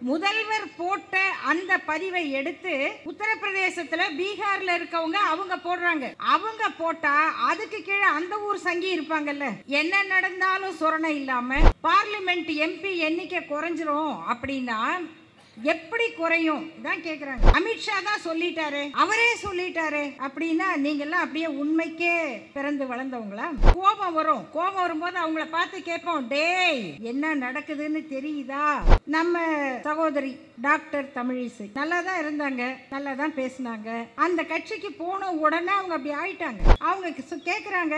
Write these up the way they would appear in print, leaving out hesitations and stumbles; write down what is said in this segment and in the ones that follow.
முதல்வர் போட்ட அந்த பதிவை எடுத்து உத்தரப்பிரதேசத்துல பீகார்ல இருக்கவங்க அவங்க போடுறாங்க. அவங்க போட்டா அதுக்கு கீழே அந்த ஊர் சங்கி இருப்பாங்கல்ல, என்ன நடந்தாலும் சொரணை இல்லாம பார்லிமெண்ட் எம்பி எண்ணிக்கை குறைஞ்சிரும் அப்படின்னா எப்படி குறையும் தான் கேக்குறாங்க. அமித்ஷா தான் சொல்லிட்டாரு, அவரே சொல்லிட்டாரு அப்படின்னா நீங்க எல்லாம் அப்படியே உண்மைக்கே பிறந்து வளர்ந்தவங்களா? கோபம் வரும். கோபம் வரும்போது அவங்கள பார்த்து கேட்போம், டேய் என்ன நடக்குதுன்னு தெரியுதா? நம்ம சகோதரி டாக்டர் தமிழிசை நல்லா தான் இருந்தாங்க, நல்லா தான் பேசினாங்க. அந்த கட்சிக்கு போன உடனே அவங்க அப்படி ஆயிட்டாங்க. அவங்க கேட்குறாங்க,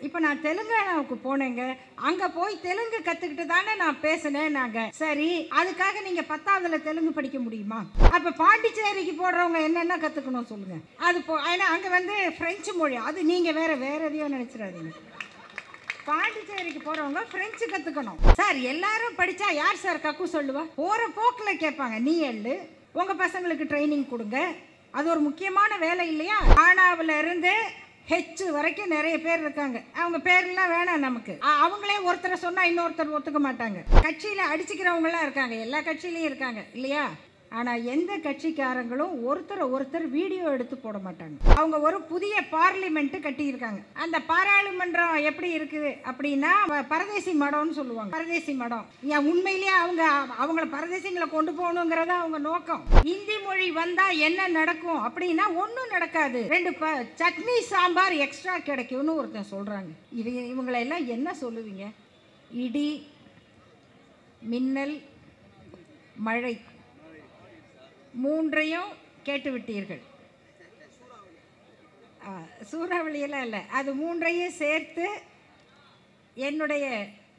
இப்போ நான் தெலுங்கானாவுக்கு போனேங்க, அங்க போய் தெலுங்கு கத்துக்கிட்டு தானே நான் பேசினேன். நாங்க சரி, அதுக்காக நீங்க 10ஆவதுல தெலுங்கு படிக்க முடியுமா? அப்ப பாண்டிச்சேரிக்கு போடுறவங்க என்னென்ன கத்துக்கணும் சொல்லுங்க. அது ஏன்னா அங்க வந்து பிரெஞ்சு மொழி, அது நீங்க வேற எதையோ நினைச்சிடாதீங்க. பாண்டிச்சேரிக்கு போறவங்க பிரெஞ்சு கத்துக்கணும் சார். எல்லாரும் படிச்சா யார் சார் கக்கு சொல்லுவா? போற போக்குல கேட்பாங்க, நீ எள்ளு உங்க பசங்களுக்கு ட்ரைனிங் கொடுங்க, அது ஒரு முக்கியமான வேலை இல்லையா? ஆனாவில இருந்து ஹெச் வரைக்கும் நிறைய பேர் இருக்காங்க. அவங்க பேர்லாம் வேணாம் நமக்கு. அவங்களே ஒருத்தரை சொன்னா இன்னொருத்தர் ஒத்துக்க மாட்டாங்க. கட்சியில அடிச்சுக்கிறவங்க எல்லாம் இருக்காங்க, எல்லா கட்சியிலயும் இருக்காங்க இல்லையா? ஆனா எந்த கட்சிக்காரங்களும் ஒருத்தர் வீடியோ எடுத்து போட மாட்டாங்க. அவங்க ஒரு புதிய பார்லிமெண்ட் கட்டி இருக்காங்க. அந்த பாராளுமன்றம் எப்படி இருக்குது அப்படின்னா பரதேசி மடம்னு சொல்லுவாங்க. பரதேசி மடம் உண்மையிலேயே அவங்கள பரதேசிங்களை கொண்டு போகணுங்கிறத அவங்க நோக்கம். இந்தி மொழி வந்தா என்ன நடக்கும் அப்படின்னா ஒன்றும் நடக்காது, 2 சட்னி சாம்பார் எக்ஸ்ட்ரா கிடைக்கும்னு ஒருத்தன் சொல்றாங்க. இவங்களை எல்லாம் என்ன சொல்லுவீங்க? இடி, மின்னல், மழை மூன்றையும் கேட்டுவிட்டீர்கள். சூறாவளியெல்லாம் இல்லை, அது மூன்றையும் சேர்த்து என்னுடைய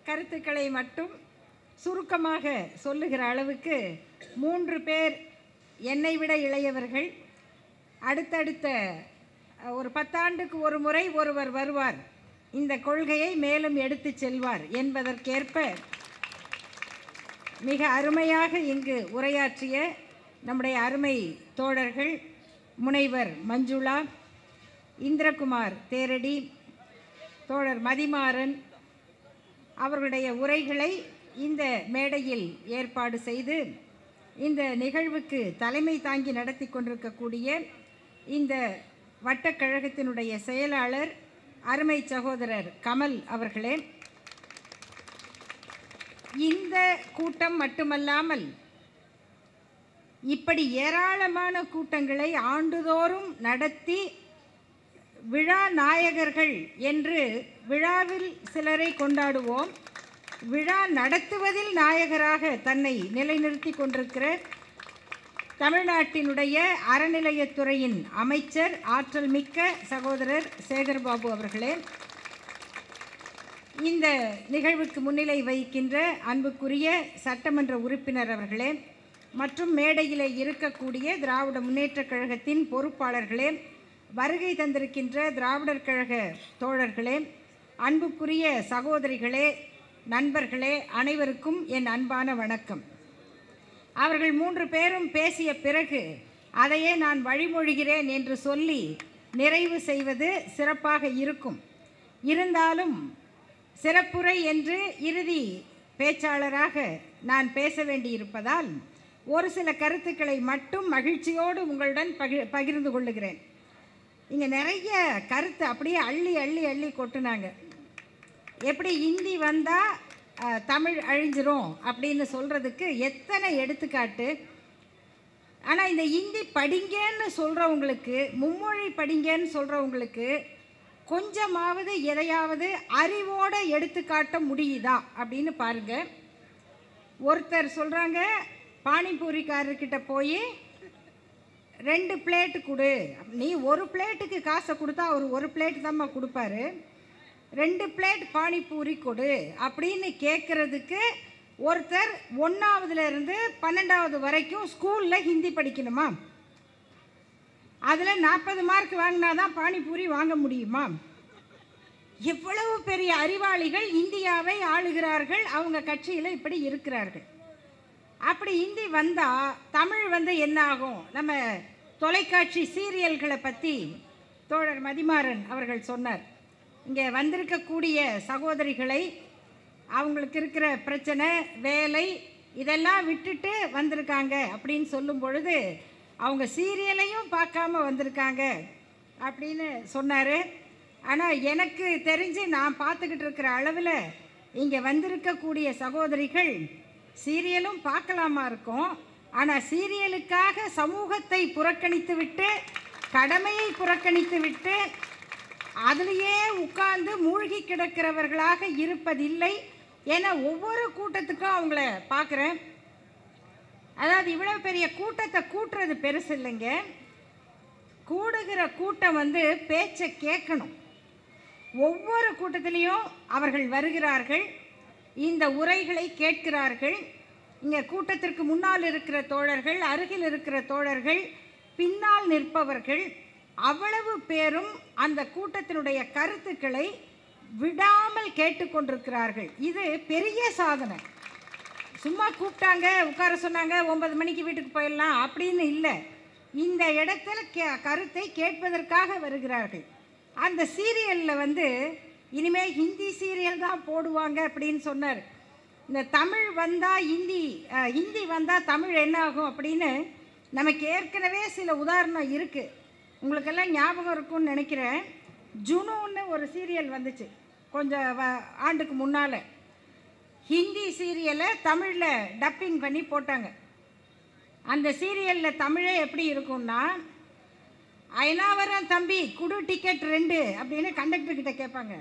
கருத்துக்களை மட்டும் சுருக்கமாக சொல்லுகிற அளவுக்கு 3 பேர் என்னை விட இளையவர்கள். அடுத்தடுத்த ஒரு 10 ஆண்டுக்கு ஒரு முறை ஒருவர் வருவார், இந்த கொள்கையை மேலும் எடுத்து செல்வார் என்பதற்கேற்ப மிக அருமையாக இங்கு உரையாற்றிய நம்முடைய அருமை தோழர்கள் முனைவர் மஞ்சுளா, இந்திரகுமார் தேரடி, தோழர் மதிமாறன் அவர்களுடைய உரைகளை இந்த மேடையில் ஏற்பாடு செய்து இந்த நிகழ்வுக்கு தலைமை தாங்கி நடத்தி கொண்டிருக்கக்கூடிய இந்த வட்டக்கழகத்தினுடைய செயலாளர் அருமை சகோதரர் கமல் அவர்களே, இந்த கூட்டம் மட்டுமல்லாமல் இப்படி ஏராளமான கூட்டங்களை ஆண்டுதோறும் நடத்தி விழா நாயகர்கள் என்று விழாவில் சிலரை கொண்டாடுவோம், விழா நடத்துவதில் நாயகராக தன்னை நிலைநிறுத்தி கொண்டிருக்கிற தமிழ்நாட்டினுடைய அறநிலையத்துறையின் அமைச்சர் ஆற்றல் மிக்க சகோதரர் சேகர்பாபு அவர்களே, இந்த நிகழ்வுக்கு முன்னிலை வகிக்கின்ற அன்புக்குரிய சட்டமன்ற உறுப்பினர் அவர்களே, மற்றும் மேடையிலே இருக்கக்கூடிய திராவிட முன்னேற்றக் கழகத்தின் பொறுப்பாளர்களே, வருகை தந்திருக்கின்ற திராவிடர் கழக தோழர்களே, அன்புக்குரிய சகோதரிகளே, நண்பர்களே, அனைவருக்கும் என் அன்பான வணக்கம். அவர்கள் 3 பேரும் பேசிய பிறகு அதையே நான் வழிமொழிகிறேன் என்று சொல்லி நிறைவு செய்வது சிறப்பாக இருக்கும். இருந்தாலும் சிறப்புரை என்று இறுதி பேச்சாளராக நான் பேச வேண்டியிருப்பதால் ஒரு சில கருத்துக்களை மட்டும் மகிழ்ச்சியோடு உங்களுடன் பகிர்ந்து கொள்ளுகிறேன். இங்கே நிறைய கருத்து அப்படியே அள்ளி அள்ளி அள்ளி கொட்டுனாங்க. எப்படி இந்தி வந்தால் தமிழ் அழிஞ்சிரும் அப்படின்னு சொல்கிறதுக்கு எத்தனை எடுத்துக்காட்டு. ஆனால் இந்த இந்தி படிங்கன்னு சொல்கிறவங்களுக்கு, மும்மொழி படிங்கன்னு சொல்கிறவங்களுக்கு கொஞ்சமாவது எதையாவது அறிவோடு எடுத்துக்காட்ட முடியுதா அப்படின்னு பாருங்கள். ஒருத்தர் சொல்கிறாங்க, பானிபூரிக்காரர்கிட்ட போய் 2 பிளேட்டு கொடு, நீ 1 பிளேட்டுக்கு காசை கொடுத்தா அவர் 1 பிளேட் தான்மா கொடுப்பாரு, 2 பிளேட் பானிபூரி கொடு அப்படின்னு கேட்குறதுக்கு ஒருத்தர் 1ஆவதுலேருந்து 12ஆவது வரைக்கும் ஸ்கூலில் ஹிந்தி படிக்கணுமா? அதில் 40 மார்க் வாங்கினா தான் பானிபூரி வாங்க முடியுமா? எவ்வளவு பெரிய அறிவாளிகள் இந்தியாவை ஆளுகிறார்கள், அவங்க கட்சியில் இப்படி இருக்கிறார்கள். அப்படி இந்தி வந்தால் தமிழ் வந்து என்ன ஆகும்? நம்ம தொலைக்காட்சி சீரியல்களை பற்றி தோழர் மதிமாறன் அவர்கள் சொன்னார். இங்கே வந்திருக்கக்கூடிய சகோதரிகளை அவங்களுக்கு இருக்கிற பிரச்சனை, வேலை, இதெல்லாம் விட்டுட்டு வந்திருக்காங்க அப்படின்னு சொல்லும் பொழுது அவங்க சீரியலையும் பார்க்காம வந்திருக்காங்க அப்படின்னு சொன்னார். ஆனால் எனக்கு தெரிஞ்சு நான் பார்த்துக்கிட்டு இருக்கிற அளவில் இங்கே வந்திருக்கக்கூடிய சகோதரிகள் சீரியலும் பார்க்கலாமா இருக்கும், ஆனால் சீரியலுக்காக சமூகத்தை புறக்கணித்து விட்டு, கடமையை புறக்கணித்து விட்டு அதிலேயே உட்கார்ந்து மூழ்கி கிடக்கிறவர்களாக இருப்பதில்லை. ஏன்னா ஒவ்வொரு கூட்டத்துக்கும் அவங்கள பார்க்குறேன். அதாவது இவ்வளோ பெரிய கூட்டத்தை கூட்டுறது பெருசு இல்லைங்க, கூடுகிற கூட்டம் பேச்சை கேட்கணும். ஒவ்வொரு கூட்டத்திலையும் அவர்கள் வருகிறார்கள், இந்த உரைகளை கேட்கிறார்கள். இங்கே கூட்டத்திற்கு முன்னால் இருக்கிற தோழர்கள், அருகில் இருக்கிற தோழர்கள், பின்னால் நிற்பவர்கள் அவ்வளவு பேரும் அந்த கூட்டத்தினுடைய கருத்துக்களை விடாமல் கேட்டுக்கொண்டிருக்கிறார்கள். இது பெரிய சாதனை. சும்மா கூப்பிட்டாங்க, உட்கார சொன்னாங்க, 9 மணிக்கு வீட்டுக்கு போயிடலாம் அப்படின்னு இல்லை. இந்த இடத்துல கருத்தை கேட்பதற்காக வருகிறார்கள். அந்த சீரியலில் இனிமேல் ஹிந்தி சீரியல் தான் போடுவாங்க அப்படின்னு சொன்னார். இந்த தமிழ் வந்தால் ஹிந்தி வந்தால் தமிழ் என்ன ஆகும் அப்படின்னு நமக்கு ஏற்கனவே சில உதாரணம் இருக்குது. உங்களுக்கெல்லாம் ஞாபகம் இருக்கும்னு நினைக்கிறேன். ஜுனூன்னு ஒரு சீரியல் வந்துச்சு கொஞ்சம் ஆண்டுக்கு முன்னால். ஹிந்தி சீரியலை தமிழில் டப்பிங் பண்ணி போட்டாங்க. அந்த சீரியலில் தமிழே எப்படி இருக்கும்னா, அயனாவரம் தம்பி குடு டிக்கெட் 2 அப்படின்னு கண்டக்டர்கிட்ட கேட்பாங்க.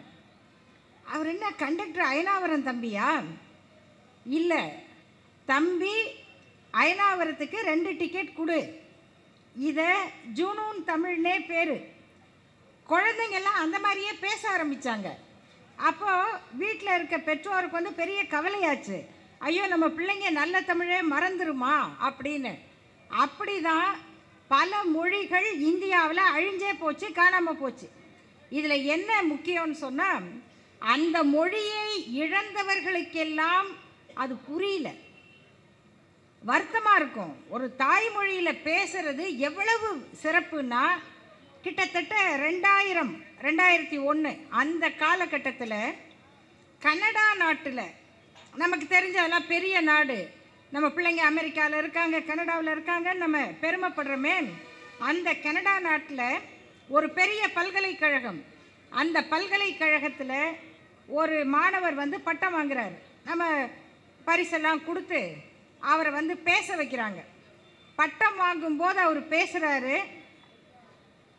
அவர் என்ன கண்டக்டர் அயனாவரம் தம்பியா? இல்லை, தம்பி அயனாவரத்துக்கு 2 டிக்கெட் கொடு. இதை ஜூனூன் தமிழ்னே பேர். குழந்தைங்கெல்லாம் அந்த மாதிரியே பேச ஆரம்பித்தாங்க. அப்போது வீட்டில் இருக்க பெற்றோருக்கு பெரிய கவலையாச்சு. ஐயோ, நம்ம பிள்ளைங்க நல்ல தமிழே மறந்துருமா அப்படின்னு. அப்படி தான் பல மொழிகள் இந்தியாவில் அழிஞ்சே போச்சு, காணாமல் போச்சு. இதில் என்ன முக்கியம்னு சொன்னால், அந்த மொழியை இழந்தவர்களுக்கெல்லாம் அது புரியல. வருத்தமாக இருக்கும். ஒரு தாய்மொழியில் பேசுகிறது எவ்வளவு சிறப்புன்னா, கிட்டத்தட்ட 2001 அந்த காலகட்டத்தில் கனடா நாட்டில், நமக்கு தெரிஞ்ச அதெல்லாம் பெரிய நாடு, நம்ம பிள்ளைங்க அமெரிக்காவில் இருக்காங்க, கனடாவில் இருக்காங்க, நம்ம பெருமைப்படுறோமே. அந்த கனடா நாட்டில் ஒரு பெரிய பல்கலைக்கழகம், அந்த பல்கலைக்கழகத்தில் ஒரு மாணவர் பட்டம் வாங்குறாரு. நம்ம பரிசெல்லாம் கொடுத்து அவரை பேச வைக்கிறாங்க. பட்டம் வாங்கும்போது அவர் பேசுகிறாரு.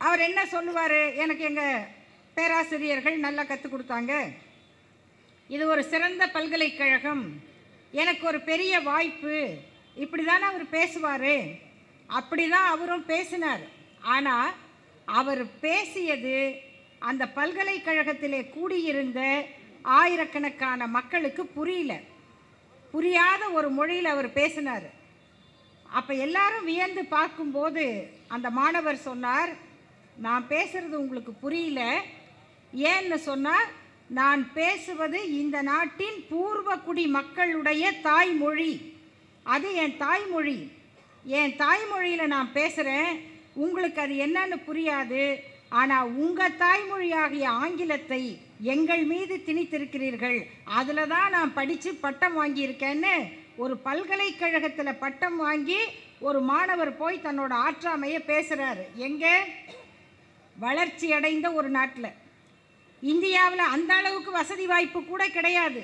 அவர் என்ன சொல்லுவார்? எனக்கு எங்கள் பேராசிரியர்கள் நல்லா கற்றுக் கொடுத்தாங்க, இது ஒரு சிறந்த பல்கலைக்கழகம், எனக்கு ஒரு பெரிய வாய்ப்பு, இப்படி தானே அவர் பேசுவார். அப்படி தான் அவரும் பேசினார். ஆனால் அவர் பேசியது அந்த பல்கலைக்கழகத்திலே கூடியிருந்த ஆயிரக்கணக்கான மக்களுக்கு புரியல. புரியாத ஒரு மொழியில் அவர் பேசினார். அப்போ எல்லாரும் வியந்து பார்க்கும்போது அந்த மாணவர் சொன்னார், நான் பேசுகிறது உங்களுக்கு புரியல. ஏன்னு சொன்னால், நான் பேசுவது இந்த நாட்டின் பூர்வகுடி மக்களுடைய தாய்மொழி. அது என் தாய்மொழி. என் தாய்மொழியில் நான் பேசுகிறேன். உங்களுக்கு அது என்னன்னு புரியாது. ஆனால் உங்கள் தாய்மொழியாகிய ஆங்கிலத்தை எங்கள் மீது திணித்திருக்கிறீர்கள். அதில் தான் நான் படித்து பட்டம் வாங்கியிருக்கேன்னு ஒரு பல்கலைக்கழகத்தில் பட்டம் வாங்கி ஒரு மாணவர் போய் தன்னோட ஆற்றாமையை பேசுகிறாரு. எங்கே? வளர்ச்சி அடைந்த ஒரு நாட்டில். இந்தியாவில் அந்த அளவுக்கு வசதி வாய்ப்பு கூட கிடையாது.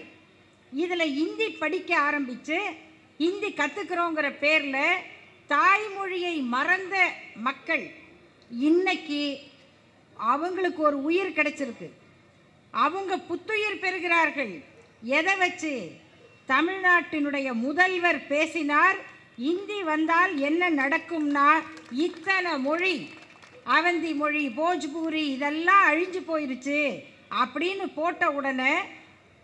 இதில் ஹிந்தி படிக்க ஆரம்பித்து ஹிந்தி கற்றுக்கிறோங்கிற பேரில் தாய்மொழியை மறந்த மக்கள் இன்னைக்கு அவங்களுக்கு ஒரு உயிர் கிடைச்சிருக்கு. அவங்க புத்துயிர் பெறுகிறார்கள். எதை வச்சு? தமிழ்நாட்டினுடைய முதல்வர் பேசினார், ஹிந்தி வந்தால் என்ன நடக்கும்னா, இத்தனை மொழி, அவந்தி மொழி, போஜ்பூரி இதெல்லாம் அழிஞ்சு போயிருச்சு அப்படின்னு போட்ட உடனே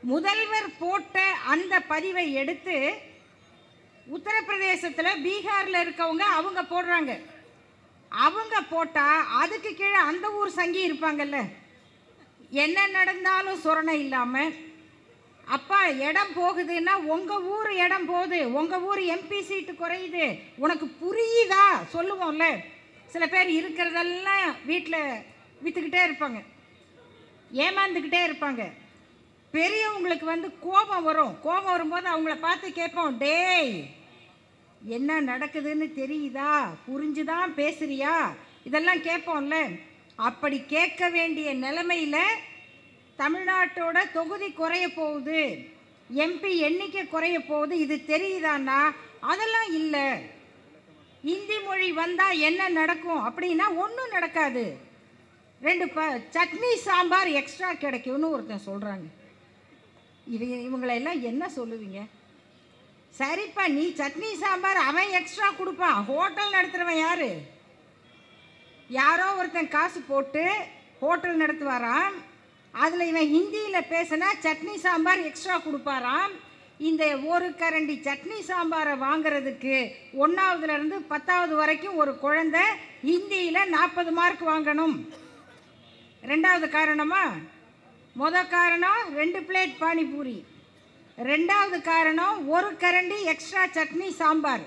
முதல்வர் போட்ட அந்த பதிவை எடுத்து உத்தரப்பிரதேசத்தில், பீகாரில் இருக்கவங்க அவங்க போடுறாங்க. அவங்க போட்டால் அதுக்கு கீழே அந்த ஊர் சங்கி இருப்பாங்கல்ல, என்ன நடந்தாலும் சொரணை இல்லாமல், அப்பா இடம் போகுதுன்னா உங்கள் ஊர் இடம் போகுது, உங்கள் ஊர் எம்பி சீட்டு குறையுது, உனக்கு புரியுதா சொல்லுவோம்ல. சில பேர் இருக்கிறதெல்லாம் வீட்டில் விற்றுக்கிட்டே இருப்பாங்க, ஏமாந்துக்கிட்டே இருப்பாங்க. பெரியவங்களுக்கு வந்து கோபம் வரும். கோபம் வரும்போது அவங்கள பார்த்து கேட்போம், டேய் என்ன நடக்குதுன்னு தெரியுதா, புரிஞ்சுதான் பேசுறியா, இதெல்லாம் கேட்போம்ல. அப்படி கேட்க வேண்டிய நிலைமையில் தமிழ்நாட்டோட தொகுதி குறைய போகுது, எம்பி எண்ணிக்கை குறைய போகுது, இது தெரியுதான்னா அதெல்லாம் இல்லை. இந்தி மொழி வந்தால் என்ன நடக்கும் அப்படின்னா ஒன்றும் நடக்காது. 2 சட்னி சாம்பார் எக்ஸ்ட்ரா கிடைக்கும்னு ஒருத்தன் சொல்கிறாங்க. இவங்களெல்லாம் என்ன சொல்லுவீங்க? சரிப்பா, நீ சட்னி சாம்பார் அவன் எக்ஸ்ட்ரா கொடுப்பான். ஹோட்டல் நடத்துகிறவன் யார்? யாரோ ஒருத்தன் காசு போட்டு ஹோட்டல் நடத்துவாராம். அதில் இவன் ஹிந்தியில் பேசினா சட்னி சாம்பார் எக்ஸ்ட்ரா கொடுப்பாராம். இந்த ஒரு கரண்டி சட்னி சாம்பாரை வாங்கிறதுக்கு 1ஆவதுலேருந்து 10ஆவது வரைக்கும் ஒரு குழந்தை ஹிந்தியில் 40 மார்க் வாங்கணும். 2வது காரணமா? காரணம் 2 பிளேட் பானிபூரி. 2வது காரணம் ஒரு கரண்டி எக்ஸ்ட்ரா சட்னி சாம்பார்.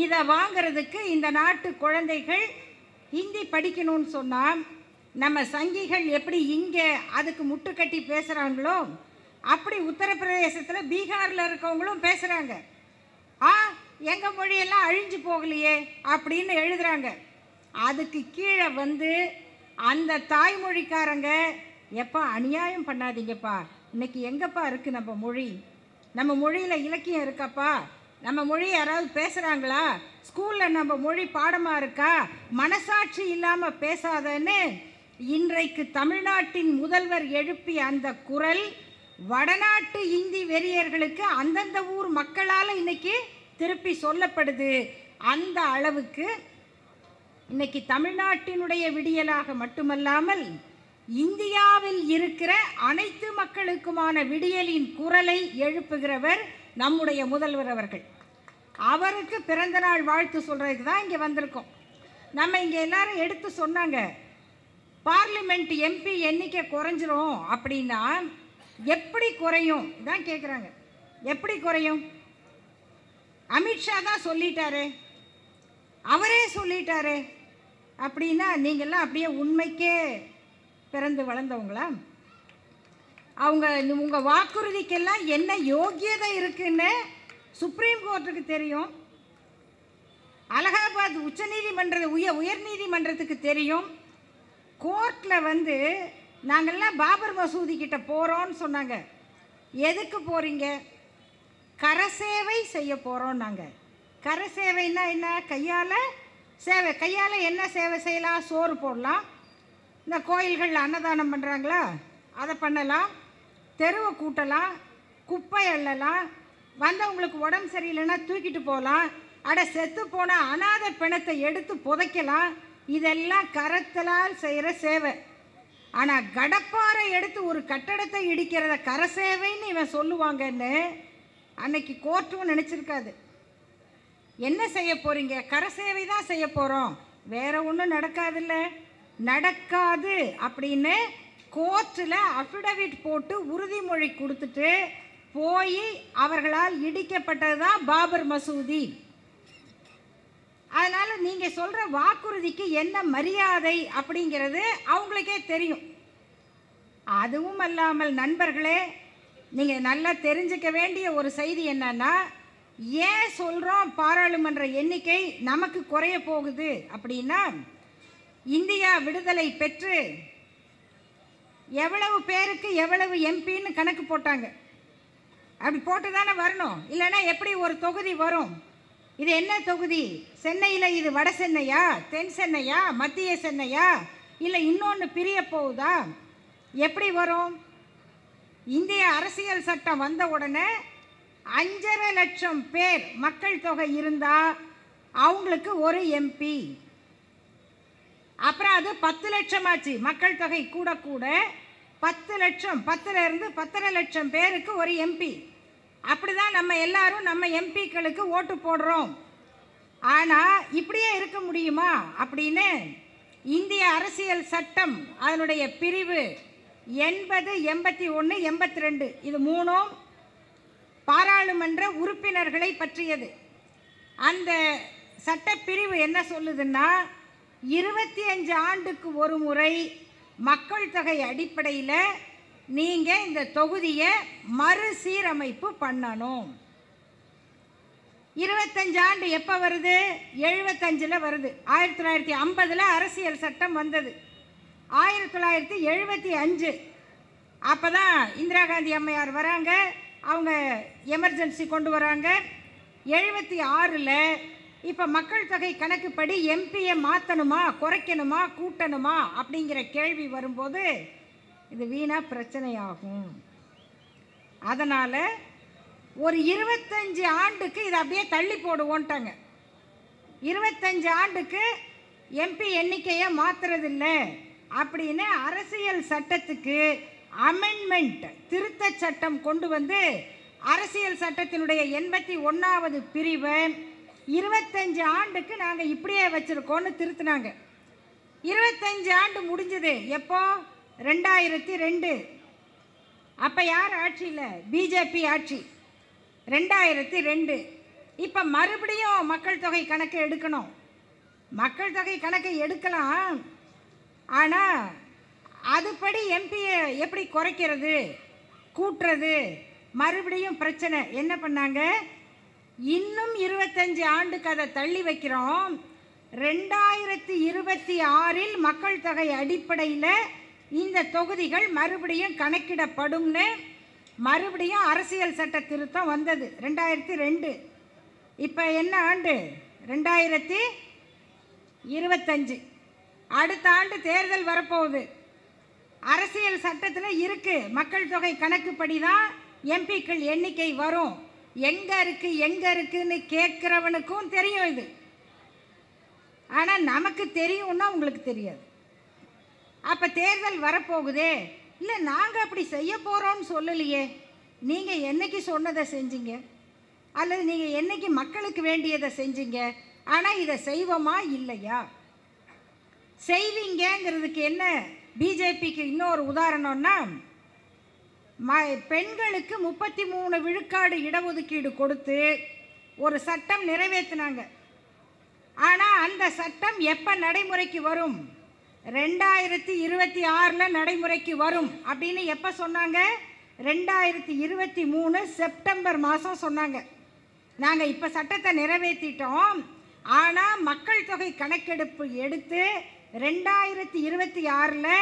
இதை வாங்கிறதுக்கு இந்த நாட்டு குழந்தைகள் ஹிந்தி படிக்கணும்னு சொன்னால் நம்ம சங்கிகள் எப்படி இங்கே அதுக்கு முட்டுக்கட்டி பேசுகிறாங்களோ அப்படி உத்தரப்பிரதேசத்தில் பீகாரில் இருக்கவங்களும் பேசுகிறாங்க. எங்கள் மொழியெல்லாம் அழிஞ்சு போகலையே அப்படின்னு எழுதுகிறாங்க. அதுக்கு கீழே வந்து அந்த தாய்மொழிக்காரங்க, எப்பா அநியாயம் பண்ணாதீங்கப்பா, இன்னைக்கு எங்கப்பா இருக்குது நம்ம மொழி, நம்ம மொழியில் இலக்கியம் இருக்காப்பா, நம்ம மொழி யாராவது பேசுகிறாங்களா, ஸ்கூலில் நம்ம மொழி பாடமாக இருக்கா, மனசாட்சி இல்லாமல் பேசாதன்னு இன்றைக்கு தமிழ்நாட்டின் முதல்வர் எழுப்பிய அந்த குரல் வடநாட்டு இந்தி வெறியர்களுக்கு அந்தந்த ஊர் மக்களால் இன்னைக்கு திருப்பி சொல்லப்படுது. அந்த அளவுக்கு இன்னைக்கு தமிழ்நாட்டினுடைய விடியலாக மட்டுமல்லாமல் இந்தியாவில் இருக்கிற அனைத்து மக்களுக்குமான விடியலின் குரலை எழுப்புகிறவர் நம்முடைய முதல்வர் அவர்கள். அவருக்கு பிறந்த நாள் வாழ்த்து சொல்கிறதுக்கு தான் இங்கே வந்திருக்கோம். நம்ம இங்கே எல்லாரும் எடுத்து சொன்னாங்க, பார்லிமெண்ட் எம்பி எண்ணிக்கை குறைஞ்சிரும் அப்படின்னா எப்படி குறையும் தான் கேட்குறாங்க. எப்படி குறையும்? அமித்ஷா தான் சொல்லிட்டாரு, அவரே சொல்லிட்டாரு அப்படின்னா நீங்கள்லாம் அப்படியே உண்மைக்கே பிறந்து வளர்ந்தவங்களா? அவங்க உங்கள் வாக்குறுதிக்கெல்லாம் என்ன யோக்கியதை இருக்குன்னு சுப்ரீம் கோர்ட்டுக்கு தெரியும், அலகாபாத் உயர்நீதிமன்றத்துக்கு தெரியும். கோர்ட்டில் வந்து நாங்கள்லாம் பாபர் மசூதி கிட்ட போகிறோன்னு சொன்னாங்க. எதுக்கு போகிறீங்க? கரசேவை செய்ய போகிறோம். நாங்கள் கரசேவைன்னா என்ன? கையால் சேவை. கையால் என்ன சேவை செய்யலாம்? சோறு போடலாம், இந்த கோயில்களில் அன்னதானம் பண்ணுறாங்களா அதை பண்ணலாம், தெருவை கூட்டலாம், குப்பை அள்ளலாம், வந்தவங்களுக்கு உடம்பு சரியில்லைன்னா தூக்கிட்டு போகலாம், செத்து போன அநாத பிணத்தை எடுத்து புதைக்கலாம். இதெல்லாம் கரத்தலால் செய்கிற சேவை. ஆனால் கடப்பாறை எடுத்து ஒரு கட்டடத்தை இடிக்கிறத கரசேவைன்னு இவன் சொல்லுவாங்கன்னு அன்னைக்கு கோர்ட்டும் நினச்சிருக்காது. என்ன செய்ய போகிறீங்க? கரசேவை தான் செய்ய போகிறோம், வேற ஒன்றும் நடக்காதுல்ல. நடக்காது அப்படின்னு கோர்ட்டில் அஃபிடவிட் போட்டு உறுதிமொழி கொடுத்துட்டு போய் அவர்களால் இடிக்கப்பட்டது தான் பாபர் மசூதி. அதனால் நீங்கள் சொல்கிற வாக்குறுதிக்கு என்ன மரியாதை அப்படிங்கிறது அவங்களுக்கே தெரியும். அதுவும் அல்லாமல் நண்பர்களே, நீங்கள் நல்லா தெரிஞ்சுக்க வேண்டிய ஒரு செய்தி என்னன்னா, ஏன் சொல்கிறோம் பாராளுமன்ற எண்ணிக்கை நமக்கு குறைய போகுது அப்படின்னா, இந்தியா விடுதலை பெற்று எவ்வளவு பேருக்கு எவ்வளவு எம்பின்னு கணக்கு போட்டாங்க. அப்படி போட்டு தானே வரணும், இல்லைன்னா எப்படி ஒரு தொகுதி வரும்? இது என்ன தொகுதி? சென்னையில் இது வட சென்னையா, தென் சென்னையா, மத்திய சென்னையா, இல்லை இன்னொன்று பிரிய போகுதா? எப்படி வரும்? இந்திய அரசியல் சட்டம் வந்த உடனே 5.5 லட்சம் பேர் மக்கள் தொகை இருந்தால் அவங்களுக்கு ஒரு எம்பி. அப்புறம் அது 10 லட்சம் ஆச்சு. மக்கள் தொகை கூட கூட 10 லட்சம், 10லேருந்து 10.5 லட்சம் பேருக்கு ஒரு எம்பி. அப்படி தான் நம்ம எல்லாரும் நம்ம எம்பிக்களுக்கு ஓட்டு போடுறோம். ஆனால் இப்படியே இருக்க முடியுமா அப்படின்னு இந்திய அரசியல் சட்டம் அதனுடைய பிரிவு 80, 81, 82 இது மூணும் பாராளுமன்ற உறுப்பினர்களை பற்றியது. அந்த சட்டப்பிரிவு என்ன சொல்லுதுன்னா, 25 ஆண்டுக்கு ஒரு முறை மக்கள் தொகை அடிப்படையில் நீங்கள் இந்த தொகுதியை மறுசீரமைப்பு பண்ணணும். 25 ஆண்டு எப்போ வருது? 75 வருது. 1950 அரசியல் சட்டம் வந்தது. 1975 அப்போ தான் இந்திரா காந்தி அம்மையார் வராங்க, அவங்க எமர்ஜென்சி கொண்டு வராங்க. 76 இப்போ மக்கள் தொகை கணக்குப்படி எம்பியை மாற்றணுமா, குறைக்கணுமா, கூட்டணுமா அப்படிங்கிற கேள்வி வரும்போது இது வீணாக பிரச்சனையாகும். அதனால் ஒரு 25 ஆண்டுக்கு இதை அப்படியே தள்ளி போடுவோன்ட்டாங்க. 25 ஆண்டுக்கு எம்பி எண்ணிக்கையை மாற்றுறதில்ல அப்படின்னு அரசியல் சட்டத்துக்கு அமெண்ட்மெண்ட் திருத்த சட்டம் கொண்டு வந்து அரசியல் சட்டத்தினுடைய 81வது பிரிவை 25 ஆண்டுக்கு நாங்கள் இப்படியே வச்சுருக்கோன்னு திருத்தினாங்க. 25 ஆண்டு முடிஞ்சது எப்போ? 2002. அப்போ யார் ஆட்சியில்? பிஜேபி ஆட்சி. 2002. இப்போ மறுபடியும் மக்கள் தொகை கணக்கு எடுக்கணும். மக்கள் தொகை கணக்கை எடுக்கலாம், ஆனால் அதுபடி எம்பியை எப்படி குறைக்கிறது, கூட்டுறது, மறுபடியும் பிரச்சனை. என்ன பண்ணாங்க? இன்னும் 25 ஆண்டுக்கு அதை தள்ளி வைக்கிறோம். 2026 மக்கள் தொகை அடிப்படையில் இந்த தொகுதிகள் மறுபடியும் கணக்கிடப்படும்னு மறுபடியும் அரசியல் சட்ட திருத்தம் வந்தது 2002. இப்போ என்ன ஆண்டு? 2025. அடுத்த ஆண்டு தேர்தல் வரப்போகுது. அரசியல் சட்டத்தில் இருக்குது, மக்கள் தொகை கணக்குப்படி தான் எம்பிக்கள் எண்ணிக்கை வரும். எங்கே இருக்குன்னு கேட்குறவனுக்கும் தெரியும் இது. ஆனால் நமக்கு தெரியும்னா உங்களுக்கு தெரியாது. அப்போ தேர்தல் வரப்போகுதே, இல்லை நாங்கள் அப்படி செய்ய போகிறோம்னு சொல்லலையே. நீங்கள் என்னைக்கு சொன்னதை செஞ்சீங்க, அல்லது நீங்கள் என்னைக்கு மக்களுக்கு வேண்டியதை செஞ்சீங்க? ஆனால் இதை செய்வோமா இல்லையா? செய்வீங்கிறதுக்கு என்ன பிஜேபிக்கு இன்னொரு உதாரணம்னா, பெண்களுக்கு 33 விழுக்காடு இடஒதுக்கீடு கொடுத்து ஒரு சட்டம் நிறைவேற்றினாங்க. ஆனால் அந்த சட்டம் எப்போ நடைமுறைக்கு வரும்? 2026 நடைமுறைக்கு வரும் அப்படின்னு எப்போ சொன்னாங்க? 2023 செப்டம்பர் மாதம் சொன்னாங்க. நாங்கள் இப்போ சட்டத்தை நிறைவேற்றிட்டோம், ஆனால் மக்கள் தொகை கணக்கெடுப்பு எடுத்து 2026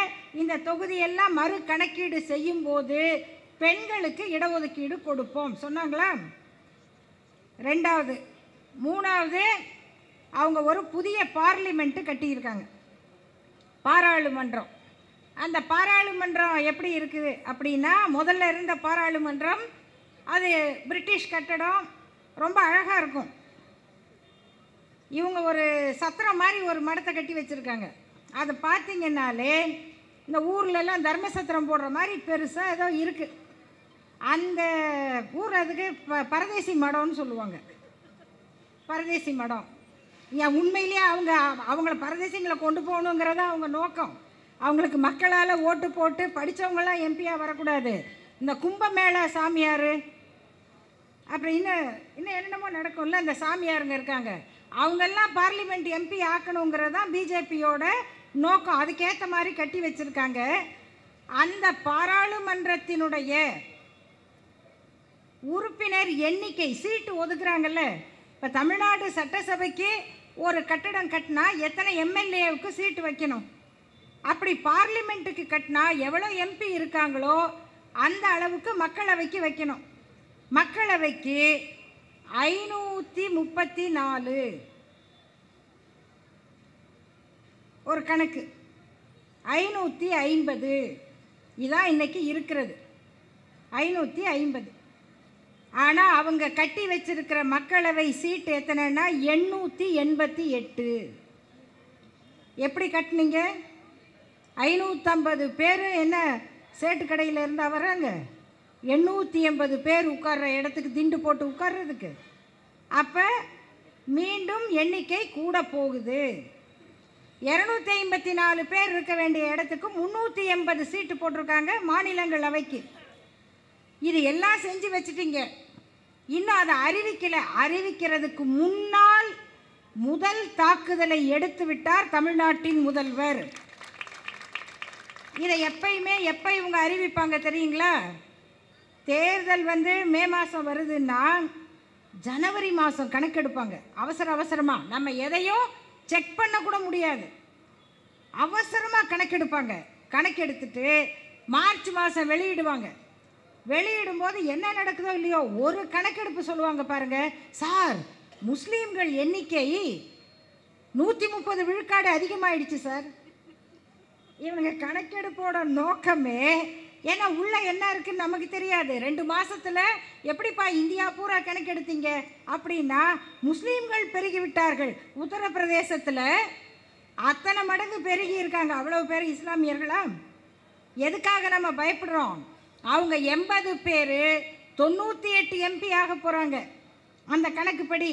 இந்த தொகுதியெல்லாம் மறு கணக்கீடு செய்யும்போது பெண்களுக்கு இடஒதுக்கீடு கொடுப்போம் சொன்னாங்களா? 2வது. 3வது, அவங்க ஒரு புதிய பார்லிமெண்ட்டு கட்டியிருக்காங்க, பாராளுமன்றம். அந்த பாராளுமன்றம் எப்படி இருக்குது அப்படின்னா, முதல்ல இருந்த பாராளுமன்றம் அது பிரிட்டிஷ் கட்டடம், ரொம்ப அழகாக இருக்கும். இவங்க ஒரு சத்திரம் மாதிரி ஒரு மடத்தை கட்டி வச்சுருக்காங்க. அதை பார்த்தீங்கன்னாலே இந்த ஊர்லெல்லாம் தர்ம சத்திரம் போடுற மாதிரி பெருசாக ஏதோ இருக்குது. அந்த ஊர் அதுக்கு பரதேசி மடம்னு சொல்லுவாங்க. பரதேசி மடம். ஏன் உண்மையிலேயே அவங்கள பரதேசிங்களை கொண்டு போகணுங்கிறத அவங்க நோக்கம். அவங்களுக்கு மக்களால் ஓட்டு போட்டு படித்தவங்களாம் எம்பியாக வரக்கூடாது. இந்த கும்பமேளா சாமியார், அப்புறம் இன்னும் என்னென்னமோ நடக்கும்ல, அந்த சாமியாருங்க இருக்காங்க, அவங்கெல்லாம் பார்லிமெண்ட் எம்பி ஆக்கணுங்கிறது தான் பிஜேபியோட நோக்கம். அதுக்கேற்ற மாதிரி கட்டி வச்சுருக்காங்க. அந்த பாராளுமன்றத்தினுடைய உறுப்பினர் எண்ணிக்கை, சீட்டு ஒதுக்குறாங்கல்ல. இப்போ தமிழ்நாடு சட்டசபைக்கு ஒரு கட்டடம் கட்டினா எத்தனை எம்எல்ஏவுக்கு சீட்டு வைக்கணும்? அப்படி பார்லிமெண்ட்டுக்கு கட்டினா எவ்வளோ எம்பி இருக்காங்களோ அந்த அளவுக்கு மக்களவைக்கு வைக்கணும். மக்களவைக்கு 534 ஒரு கணக்கு, 550 இதான் இன்னைக்கு இருக்கிறது, 550. ஆனால் அவங்க கட்டி வச்சிருக்கிற மக்களவை சீட்டு எத்தனைன்னா 888. எப்படி கட்டினீங்க? 550 பேர் என்ன சேட்டு கடையில் இருந்தால் வராங்க? 880 பேர் உட்கார்ற இடத்துக்கு திண்டு போட்டு உட்கார்றதுக்கு. அப்போ மீண்டும் எண்ணிக்கை கூட போகுது. 254 பேர் இருக்க வேண்டிய இடத்துக்கு 380 சீட்டு போட்டிருக்காங்க மாநிலங்களவைக்கு. இது எல்லாம் செஞ்சு வச்சுட்டீங்க, இன்னும் அதை அறிவிக்கலை. அறிவிக்கிறதுக்கு முன்னால் முதல் தாக்குதலை எடுத்து விட்டார் தமிழ்நாட்டின் முதல்வர். இதை எப்போ இவங்க அறிவிப்பாங்க தெரியுங்களா? தேர்தல் மே மாதம் வருதுன்னா ஜனவரி மாதம் கணக்கெடுப்பாங்க. அவசரமாக நம்ம எதையும் செக் பண்ண கூட முடியாது, அவசரமாக கணக்கெடுப்பாங்க. கணக்கெடுத்துட்டு மார்ச் மாதம் வெளியிடுவாங்க. வெளியிடும்போது என்ன நடக்குதோ இல்லையோ ஒரு கணக்கெடுப்பு சொல்லுவாங்க பாருங்க, சார் முஸ்லீம்கள் எண்ணிக்கை 130 விழுக்காடு அதிகமாயிடுச்சு சார். இவனுங்க கணக்கெடுப்போட நோக்கமே, ஏன்னா உள்ள என்ன இருக்குன்னு நமக்கு தெரியாது. 2 மாசத்துல எப்படிப்பா இந்தியா பூரா கணக்கெடுத்தீங்க அப்படின்னா, முஸ்லீம்கள் பெருகி விட்டார்கள். உத்தரப்பிரதேசத்தில் அத்தனை மடங்கு பெருகி இருக்காங்க. அவ்வளவு பேர் இஸ்லாமியர்களா? எதுக்காக நம்ம பயப்படுறோம்? அவங்க 80 பேர் 98 எம்பி ஆக போகிறாங்க. அந்த கணக்குப்படி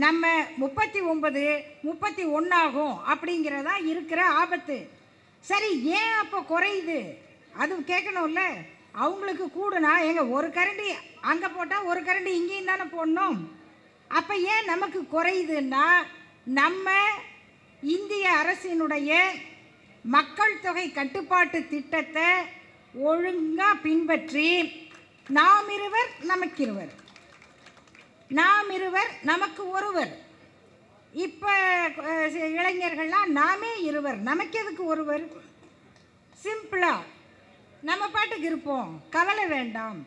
நம்ம 39 31 ஆகும் அப்படிங்கிறதா இருக்கிற ஆபத்து. சரி, ஏன் அப்போ குறையுது அது கேட்கணும்ல. அவங்களுக்கு கூடுனா எங்க ஒரு கரண்டி அங்கே போட்டால் ஒரு கரண்டி இங்கேயும் தானே போடணும். அப்போ ஏன் நமக்கு குறையுதுன்னா, நம்ம இந்திய அரசினுடைய மக்கள் தொகை கட்டுப்பாட்டு திட்டத்தை ஒழுங்காக பின்பற்றி நாம் இருவர் நமக்கிருவர், நாம் இருவர் நமக்கு ஒருவர். இப்போ இளைஞர்கள்லாம் நாமே இருவர் நமக்கு எதுக்கு ஒருவர், சிம்பிளாக நம்ம பாட்டுக்கு இருப்போம், கவலை வேண்டாம்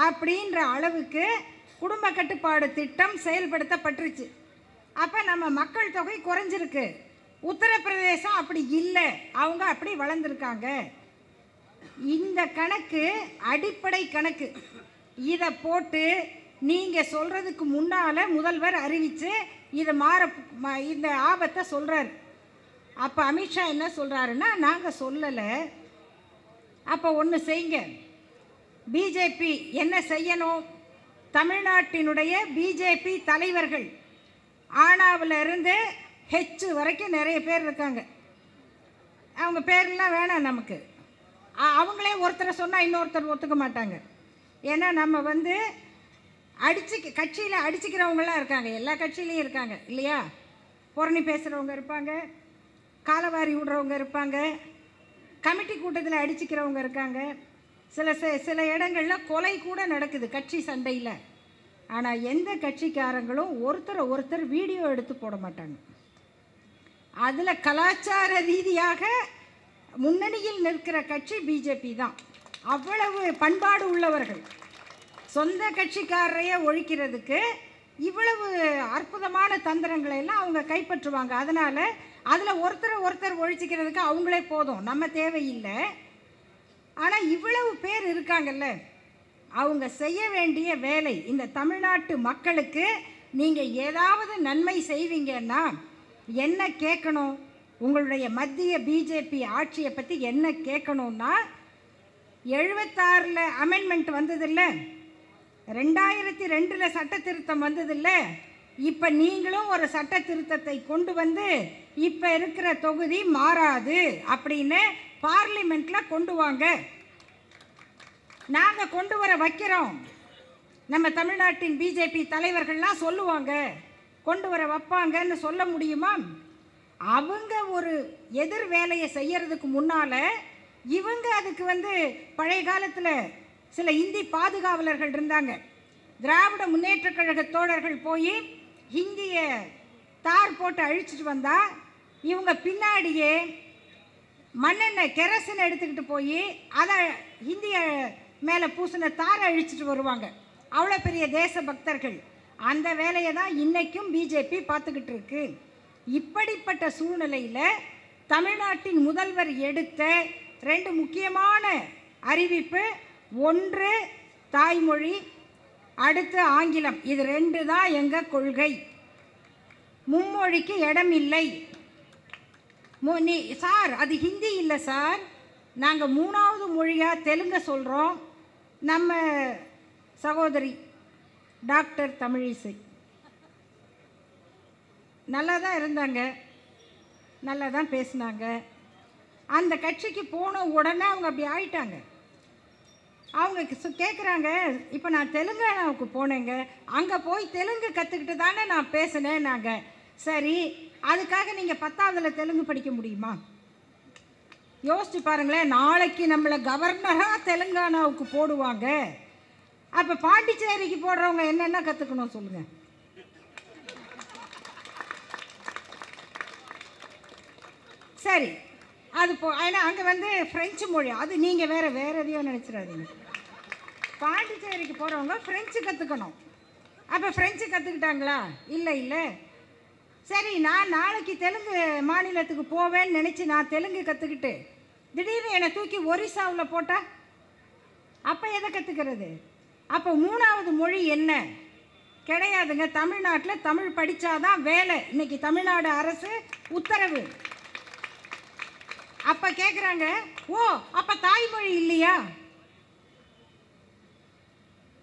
அப்படின்ற அளவுக்கு குடும்ப கட்டுப்பாடு திட்டம் செயல்படுத்தப்பட்டுருச்சு. அப்போ நம்ம மக்கள் தொகை குறைஞ்சிருக்கு. உத்தரப்பிரதேசம் அப்படி இல்லை, அவங்க அப்படி வளர்ந்துருக்காங்க. இந்த கணக்கு அடிப்படை கணக்கு. இதை போட்டு நீங்கள் சொல்கிறதுக்கு முன்னால் முதல்வர் அறிவித்து இதை இந்த ஆபத்தை சொல்கிறார். அப்போ அமித்ஷா என்ன சொல்கிறாருன்னா, நாங்கள் சொல்லலை. அப்போ ஒன்று செய்யுங்க, பிஜேபி என்ன செய்யணும், தமிழ்நாட்டினுடைய பிஜேபி தலைவர்கள் ஆனாவிலிருந்து ஹெச் வரைக்கும் நிறைய பேர் இருக்காங்க. அவங்க பேர்லாம் வேணாம் நமக்கு. அவங்களே ஒருத்தரை சொன்னால் இன்னொருத்தர் ஒத்துக்க மாட்டாங்க. ஏன்னா நம்ம கட்சியில் அடிச்சுக்கிறவங்களாம் இருக்காங்க, எல்லா கட்சியிலையும் இருக்காங்க இல்லையா? புரணி பேசுகிறவங்க இருப்பாங்க, காலவாரி விடுறவங்க இருப்பாங்க, கமிட்டி கூட்டத்தில் அடிச்சுக்கிறவங்க இருக்காங்க. சில இடங்களில் கொலை கூட நடக்குது கட்சி சண்டையில். ஆனால் எந்த கட்சிக்காரங்களும் ஒருத்தர் வீடியோ எடுத்து போட மாட்டாங்க. அதில் கலாச்சார ரீதியாக முன்னணியில் நிற்கிற கட்சி பிஜேபி தான். அவ்வளவு பண்பாடு உள்ளவர்கள். சொந்த கட்சிக்காரரையே ஒழிக்கிறதுக்கு இவ்வளவு அற்புதமான தந்திரங்களை எல்லாம் அவங்க கைப்பற்றுவாங்க. அதனால் அதில் ஒருத்தர் ஒழிச்சிக்கிறதுக்கு அவங்களே போதும், நம்ம தேவையில்லை. ஆனால் இவ்வளவு பேர் இருக்காங்கல்ல, அவங்க செய்ய வேண்டிய வேலை, இந்த தமிழ்நாட்டு மக்களுக்கு நீங்கள் ஏதாவது நன்மை செய்வீங்கன்னா என்ன கேட்கணும், உங்களுடைய மத்திய பிஜேபி ஆட்சியை பற்றி என்ன கேட்கணும்னா, 76 அமெண்ட்மெண்ட் வந்ததில்லை, 2002 சட்ட திருத்தம் வந்ததில்லை, இப்போ நீங்களும் ஒரு சட்ட திருத்தத்தை கொண்டு வந்து இப்போ இருக்கிற தொகுதி மாறாது அப்படின்னு பார்லிமெண்ட்டில் கொண்டு வாங்க. நாங்கள் கொண்டு வர வைக்கிறோம். நம்ம தமிழ்நாட்டின் பிஜேபி தலைவர்கள்லாம் சொல்லுவாங்க, கொண்டு வர வைப்பாங்கன்னு சொல்ல முடியுமா? அவங்க ஒரு எதிர் வேலையை செய்யறதுக்கு முன்னால் இவங்க அதுக்கு பழைய காலத்தில் சில இந்தி பாதுகாவலர்கள் இருந்தாங்க. திராவிட முன்னேற்ற கழக தோழர்கள் போய் ஹிந்தியை தார் போட்டு அழிச்சிட்டு வந்தால் இவங்க பின்னாடியே மண்ணெண்ணெய் கெரசின் எடுத்துக்கிட்டு போய் அதை ஹிந்திய மேலே பூசின தாரை அழிச்சிட்டு வருவாங்க. அவ்வளோ பெரிய தேச பக்தர்கள். அந்த வேலையை தான் இன்றைக்கும் பிஜேபி பார்த்துக்கிட்டு இருக்கு. இப்படிப்பட்ட சூழ்நிலையில் தமிழ்நாட்டின் முதல்வர் எடுத்த 2 முக்கியமான அறிவிப்பு, ஒன்று தாய்மொழி, அடுத்து ஆங்கிலம். இது 2 தான் எங்கள் கொள்கை. மும்மொழிக்கு இடம் இல்லை. சார் அது ஹிந்தி இல்லை சார், நாங்கள் 3வது மொழியாக தெலுங்கு சொல்கிறோம். நம்ம சகோதரி டாக்டர் தமிழிசை நல்லா தான் இருந்தாங்க, நல்லா தான் பேசினாங்க. அந்த கட்சிக்கு போன உடனே அவங்க அப்படி ஆயிட்டாங்க. அவங்க கேட்குறாங்க, இப்போ நான் தெலுங்கானாவுக்கு போனேங்க, அங்கே போய் தெலுங்கு கற்றுக்கிட்டு தானே நான் பேசினேன். நாங்கள் சரி, அதுக்காக நீங்கள் 10ஆவதுல தெலுங்கு படிக்க முடியுமா? யோசிச்சு பாருங்களேன், நாளைக்கு நம்மளை கவர்னராக தெலுங்கானாவுக்கு போடுவாங்க. அப்போ பாண்டிச்சேரிக்கு போடுறவங்க என்னென்ன கற்றுக்கணும் சொல்லுங்கள்? சரி, அது ஏன்னா அங்கே வந்து ஃப்ரெஞ்சு மொழி, அது நீங்கள் வேறு எதையோ நினச்சிடாதீங்க. பாண்டிச்சேரிக்கு போகிறவங்க ஃப்ரெஞ்சு கற்றுக்கணும். அப்போ ஃப்ரெஞ்சு கற்றுக்கிட்டாங்களா? இல்லை. சரி, நான் நாளைக்கு தெலுங்கு மாநிலத்துக்கு போவேன்னு நினச்சி நான் தெலுங்கு கற்றுக்கிட்டு திடீர்னு என்னை தூக்கி ஒரிசாவில் போட்டால் அப்போ எதை கற்றுக்கிறது? அப்போ மூணாவது மொழி என்ன? கிடையாதுங்க. தமிழ்நாட்டில் தமிழ் படித்தாதான் வேலை. இன்னைக்கு தமிழ்நாடு அரசு உத்தரவு. அப்போ கேட்குறாங்க, ஓ அப்போ தாய்மொழி இல்லையா?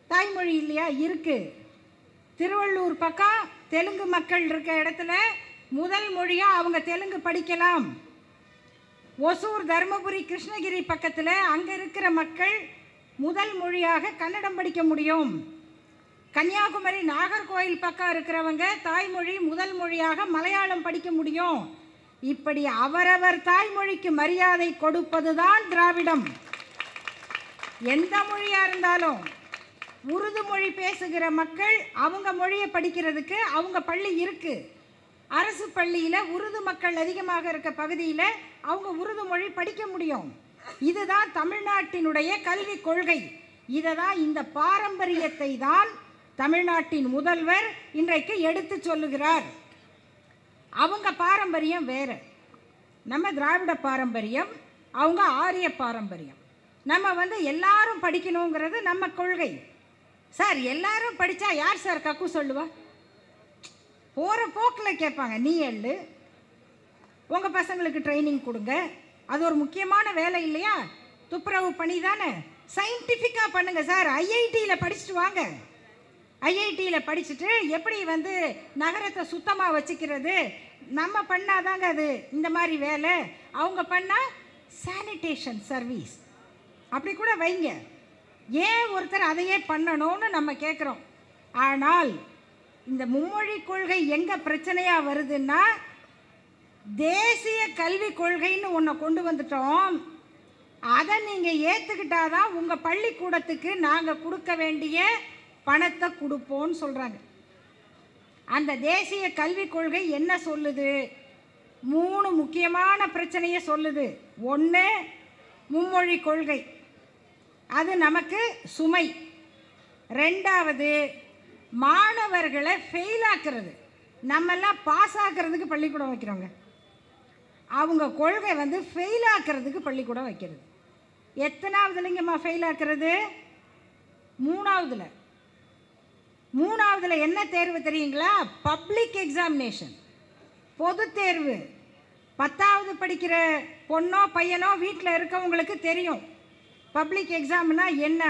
தாய்மொழி இல்லையா? இருக்கு. திருவள்ளூர் பக்கம் தெலுங்கு மக்கள் இருக்க இடத்துல முதல் மொழியாக அவங்க தெலுங்கு படிக்கலாம். ஒசூர், தருமபுரி, கிருஷ்ணகிரி பக்கத்தில் அங்கே இருக்கிற மக்கள் முதல் மொழியாக கன்னடம் படிக்க முடியும். கன்னியாகுமரி, நாகர்கோயில் பக்கம் இருக்கிறவங்க தாய்மொழி முதல் மொழியாக மலையாளம் படிக்க முடியும். இப்படி அவரவர் தாய்மொழிக்கு மரியாதை கொடுப்பது தான் திராவிடம். எந்த மொழியாக இருந்தாலும் உருது மொழி பேசுகிற மக்கள் அவங்க மொழியை படிக்கிறதுக்கு அவங்க பள்ளி இருக்குது. அரசு பள்ளியில் உருது மக்கள் அதிகமாக இருக்க பகுதியில் அவங்க உருது மொழி படிக்க முடியும். இதுதான் தமிழ்நாட்டினுடைய கல்வி கொள்கை. இதை தான், இந்த பாரம்பரியத்தை தான் தமிழ்நாட்டின் முதல்வர் இன்றைக்கு எடுத்து சொல்லுகிறார். அவங்க பாரம்பரியம் வேறு, நம்ம திராவிட பாரம்பரியம், அவங்க ஆரிய பாரம்பரியம். நம்ம வந்து எல்லாரும் படிக்கணுங்கிறது நம்ம கொள்கை. சார் எல்லாரும் படித்தா யார் சார் கக்கு சொல்லுவா? போகிற போக்கில் கேட்பாங்க. நீ எள்ளு, உங்கள் பசங்களுக்கு ட்ரைனிங் கொடுங்க, அது ஒரு முக்கியமான வேலை இல்லையா? துப்புரவு பணி தானே, சயின்டிஃபிக்காக பண்ணுங்கள் சார். ஐஐடியில் படிச்சுட்டு வாங்க. ஐஐடியில் படிச்சுட்டு எப்படி வந்து நகரத்தை சுத்தமாக வச்சுக்கிறது நம்ம பண்ணாதாங்க அது இந்த மாதிரி வேலை. அவங்க பண்ணால் சானிடேஷன் சர்வீஸ் அப்படி கூட வைங்க. ஏன் ஒருத்தர் அதையே பண்ணணும்னு நம்ம கேட்குறோம். ஆனால் இந்த மும்மொழி கொள்கை எங்கே பிரச்சனையாக வருதுன்னா, தேசிய கல்விக் கொள்கைன்னு ஒன்றை கொண்டு வந்துட்டோம். அதை நீங்கள் ஏற்றுக்கிட்டாதான் உங்கள் பள்ளிக்கூடத்துக்கு நாங்கள் கொடுக்க வேண்டிய பணத்தை கொடுப்போன்னு சொல்கிறாங்க. அந்த தேசிய கல்விக் கொள்கை என்ன சொல்லுது? 3 முக்கியமான பிரச்சனையை சொல்லுது. ஒன்று, மும்மொழி கொள்கை, அது நமக்கு சுமை. ரெண்டாவது, மாணவர்களை ஃபெயில் ஆக்குறது. நம்மெல்லாம் பாஸ் ஆக்கிறதுக்கு பள்ளிக்கூடம் வைக்கிறோங்க, அவங்க கொள்கை வந்து ஃபெயில் ஆக்கிறதுக்கு பள்ளிக்கூடம் வைக்கிறது. எத்தனாவதுலைங்கம்மா ஃபெயில் ஆக்கிறது? மூணாவதுல என்ன தேர்வு தெரியுங்களா? பப்ளிக் எக்ஸாமினேஷன், பொது தேர்வு. 10வது படிக்கிற பொண்ணோ பையனோ வீட்டில் இருக்கவங்களுக்கு தெரியும் பப்ளிக் எக்ஸாம்னா என்ன.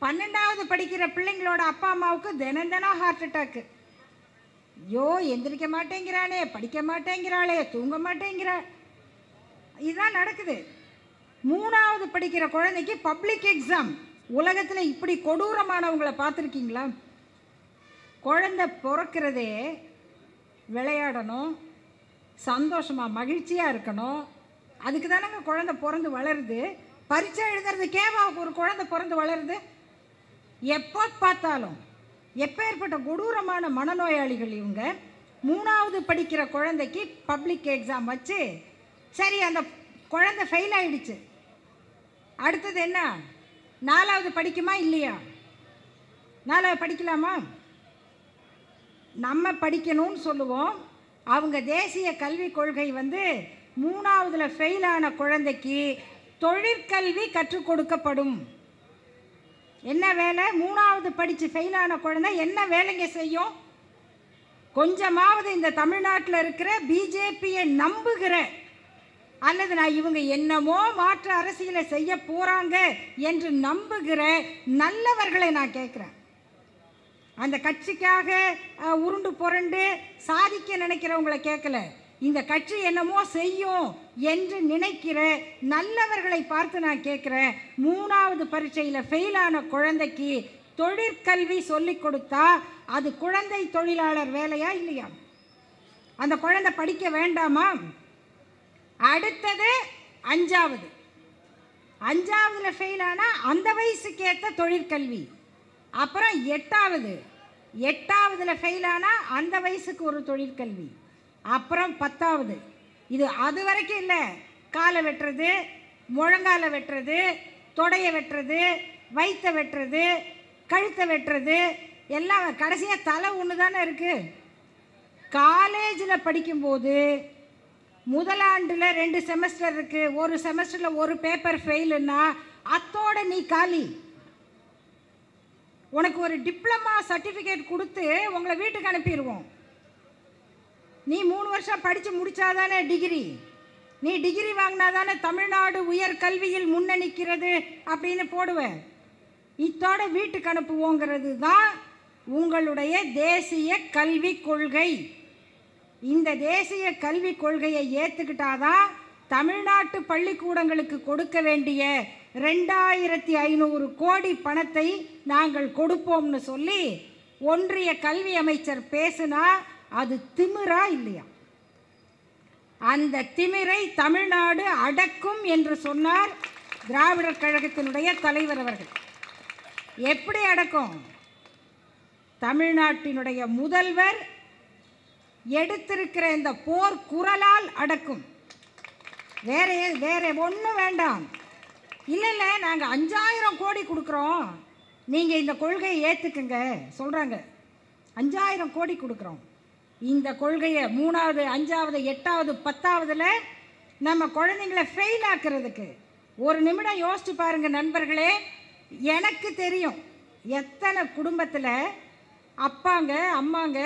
12வது படிக்கிற பிள்ளைங்களோட அப்பா அம்மாவுக்கு தினம் ஹார்ட் அட்டாக்கு. ஐயோ எந்திரிக்க மாட்டேங்கிறானே, படிக்க மாட்டேங்கிறாளே, தூங்க மாட்டேங்கிறா, இதுதான் நடக்குது. 3வது படிக்கிற குழந்தைக்கு பப்ளிக் எக்ஸாம். உலகத்தில் இப்படி கொடூரமானவங்களை பார்த்துருக்கீங்களா? குழந்தை பிறக்கிறதே விளையாடணும், சந்தோஷமாக மகிழ்ச்சியாக இருக்கணும், அதுக்கு தானேங்க குழந்தை பிறந்து வளருது. பரீட்சை எழுதுறதுக்கேவா ஒரு குழந்தை பிறந்து வளருது? எப்போ பார்த்தாலும் எப்பேற்பட்ட கொடூரமான மனநோயாளிகள் இவங்க. 3வது படிக்கிற குழந்தைக்கு பப்ளிக் எக்ஸாம் வச்சு, சரி அந்த குழந்தை ஃபெயில் ஆகிடுச்சு, அடுத்தது என்ன? 4வது படிக்குமா இல்லையா? 4வது படிக்கலாமா? நம்ம படிக்கணும்னு சொல்லுவோம். அவங்க தேசிய கல்விக் கொள்கை வந்து 3வதுல ஃபெயிலான குழந்தைக்கு தொழிற்கல்வி கற்றுக் கொடுக்கப்படும். என்ன வேலை? 3வது படித்து ஃபெயிலான குழந்தை என்ன வேலைங்க செய்யும்? கொஞ்சமாவது இந்த தமிழ்நாட்டில் இருக்கிற பிஜேபியை நம்புகிற, அல்லது நான் இவங்க என்னமோ மாற்று அரசியலை செய்ய போகிறாங்க என்று நம்புகிற நல்லவர்களை நான் கேட்குறேன். அந்த கட்சிக்காக உருண்டு புரண்டு சாதிக்க நினைக்கிறவங்களை கேட்கல. இந்த கட்சி என்னமோ செய்யும் என்று நினைக்கிற நல்லவர்களை பார்த்து நான் கேட்குறேன். 3வது பரீட்சையில் ஃபெயிலான குழந்தைக்கு தொழிற்கல்வி சொல்லி கொடுத்தா அது குழந்தை தொழிலாளர் வேலையா இல்லையா? அந்த குழந்தை படிக்க வேண்டாமா? அடுத்தது அஞ்சாவது. அஞ்சாவதுல ஃபெயில் ஆனால் அந்த வயசுக்கு ஏற்ற தொழிற்கல்வி. அப்புறம் எட்டாவதுல ஃபெயில் ஆனால் அந்த வயசுக்கு ஒரு தொழிற்கல்வி. அப்புறம் 10வது. இது அது வரைக்கும் இல்லை. காலை வெட்டுறது, முழங்கால வெட்டுறது, தொடையை வெட்டுறது, வயிற்றை வெட்டுறது, கழுத்தை வெட்டுறது எல்லாம் கடைசியாக தலை ஒன்று தானே இருக்குது. காலேஜில் படிக்கும்போது முதலாண்டில் 2 செமஸ்டர் இருக்குது. ஒரு செமஸ்டரில் ஒரு பேப்பர் ஃபெயிலுன்னா அத்தோட நீ காலி. உனக்கு ஒரு டிப்ளமா சர்டிஃபிகேட் கொடுத்து உங்களை வீட்டுக்கு அனுப்பிடுவோம். நீ 3 வருஷம் படித்து முடித்தாதானே டிகிரி. நீ டிகிரி வாங்கினாதானே தமிழ்நாடு உயர் கல்வியில் முன்னணிக்கிறது அப்படின்னு போடுவேன். இத்தோட வீட்டுக்கு அனுப்புவோங்கிறது தான் உங்களுடைய தேசிய கல்விக் கொள்கை. இந்த தேசிய கல்விக் கொள்கையை ஏற்றுக்கிட்டாதான் தமிழ்நாட்டு பள்ளிக்கூடங்களுக்கு கொடுக்க வேண்டிய 2500 கோடி பணத்தை நாங்கள் கொடுப்போம்னு சொல்லி ஒன்றிய கல்வி அமைச்சர் பேசுனா அது திமிரா இல்லையா? அந்த திமிரை தமிழ்நாடு அடக்கும் என்று சொன்னார் திராவிடர் கழகத்தினுடைய தலைவர் அவர்கள். எப்படி அடக்கும்? தமிழ்நாட்டினுடைய முதல்வர் எடுத்திருக்கிற இந்த போர் குரலால் அடக்கும். வேற ஒன்றும் வேண்டாம். இல்லை நாங்கள் 5000 கோடி கொடுக்குறோம், நீங்கள் இந்த கொள்கையை ஏற்றுக்குங்க சொல்கிறாங்க. 5000 கோடி கொடுக்குறோம். இந்த கொள்கையை 3வது, 5வது, 8வது, 10வதுல நம்ம குழந்தைங்களை ஃபெயில் ஆக்கிறதுக்கு ஒரு நிமிடம் யோசிச்சு பாருங்கள் நண்பர்களே. எனக்கு தெரியும் எத்தனை குடும்பத்தில் அப்பாங்க அம்மாங்க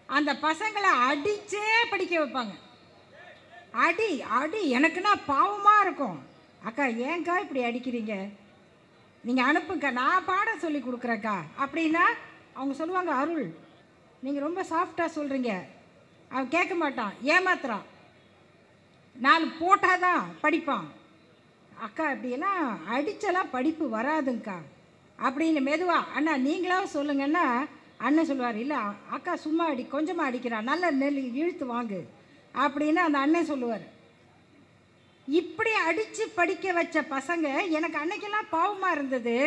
அந்த பசங்களை அடிச்சே படிக்க வைப்பாங்க. அடி எனக்குன்னா பாவமாக இருக்கும். அக்கா ஏங்கா இப்படி அடிக்கிறீங்க, நீங்கள் அனுப்புங்க நான் பாடம் சொல்லி கொடுக்குறேக்கா அப்படின்னா அவங்க சொல்லுவாங்க, அருள் நீங்கள் ரொம்ப சாஃப்டாக சொல்கிறீங்க. அவன் கேட்க மாட்டான், ஏமாத்துறான். 4 போட்டால் தான் படிப்பான். அக்கா இப்படியெல்லாம் அடித்தெல்லாம் படிப்பு வராதுங்க்கா அப்படின்னு மெதுவாக அண்ணா நீங்களாவது சொல்லுங்கன்னா அண்ணன் சொல்லுவார், இல்லை அக்கா சும்மா கொஞ்சமாக அடிக்கிறான், நல்ல நெல் இழுத்து வாங்கு அப்படின்னு அந்த அண்ணன் சொல்லுவார். இப்படி அடித்து படிக்க வச்ச பசங்க எனக்கு அன்னைக்கெல்லாம் பாவமாக இருந்தது.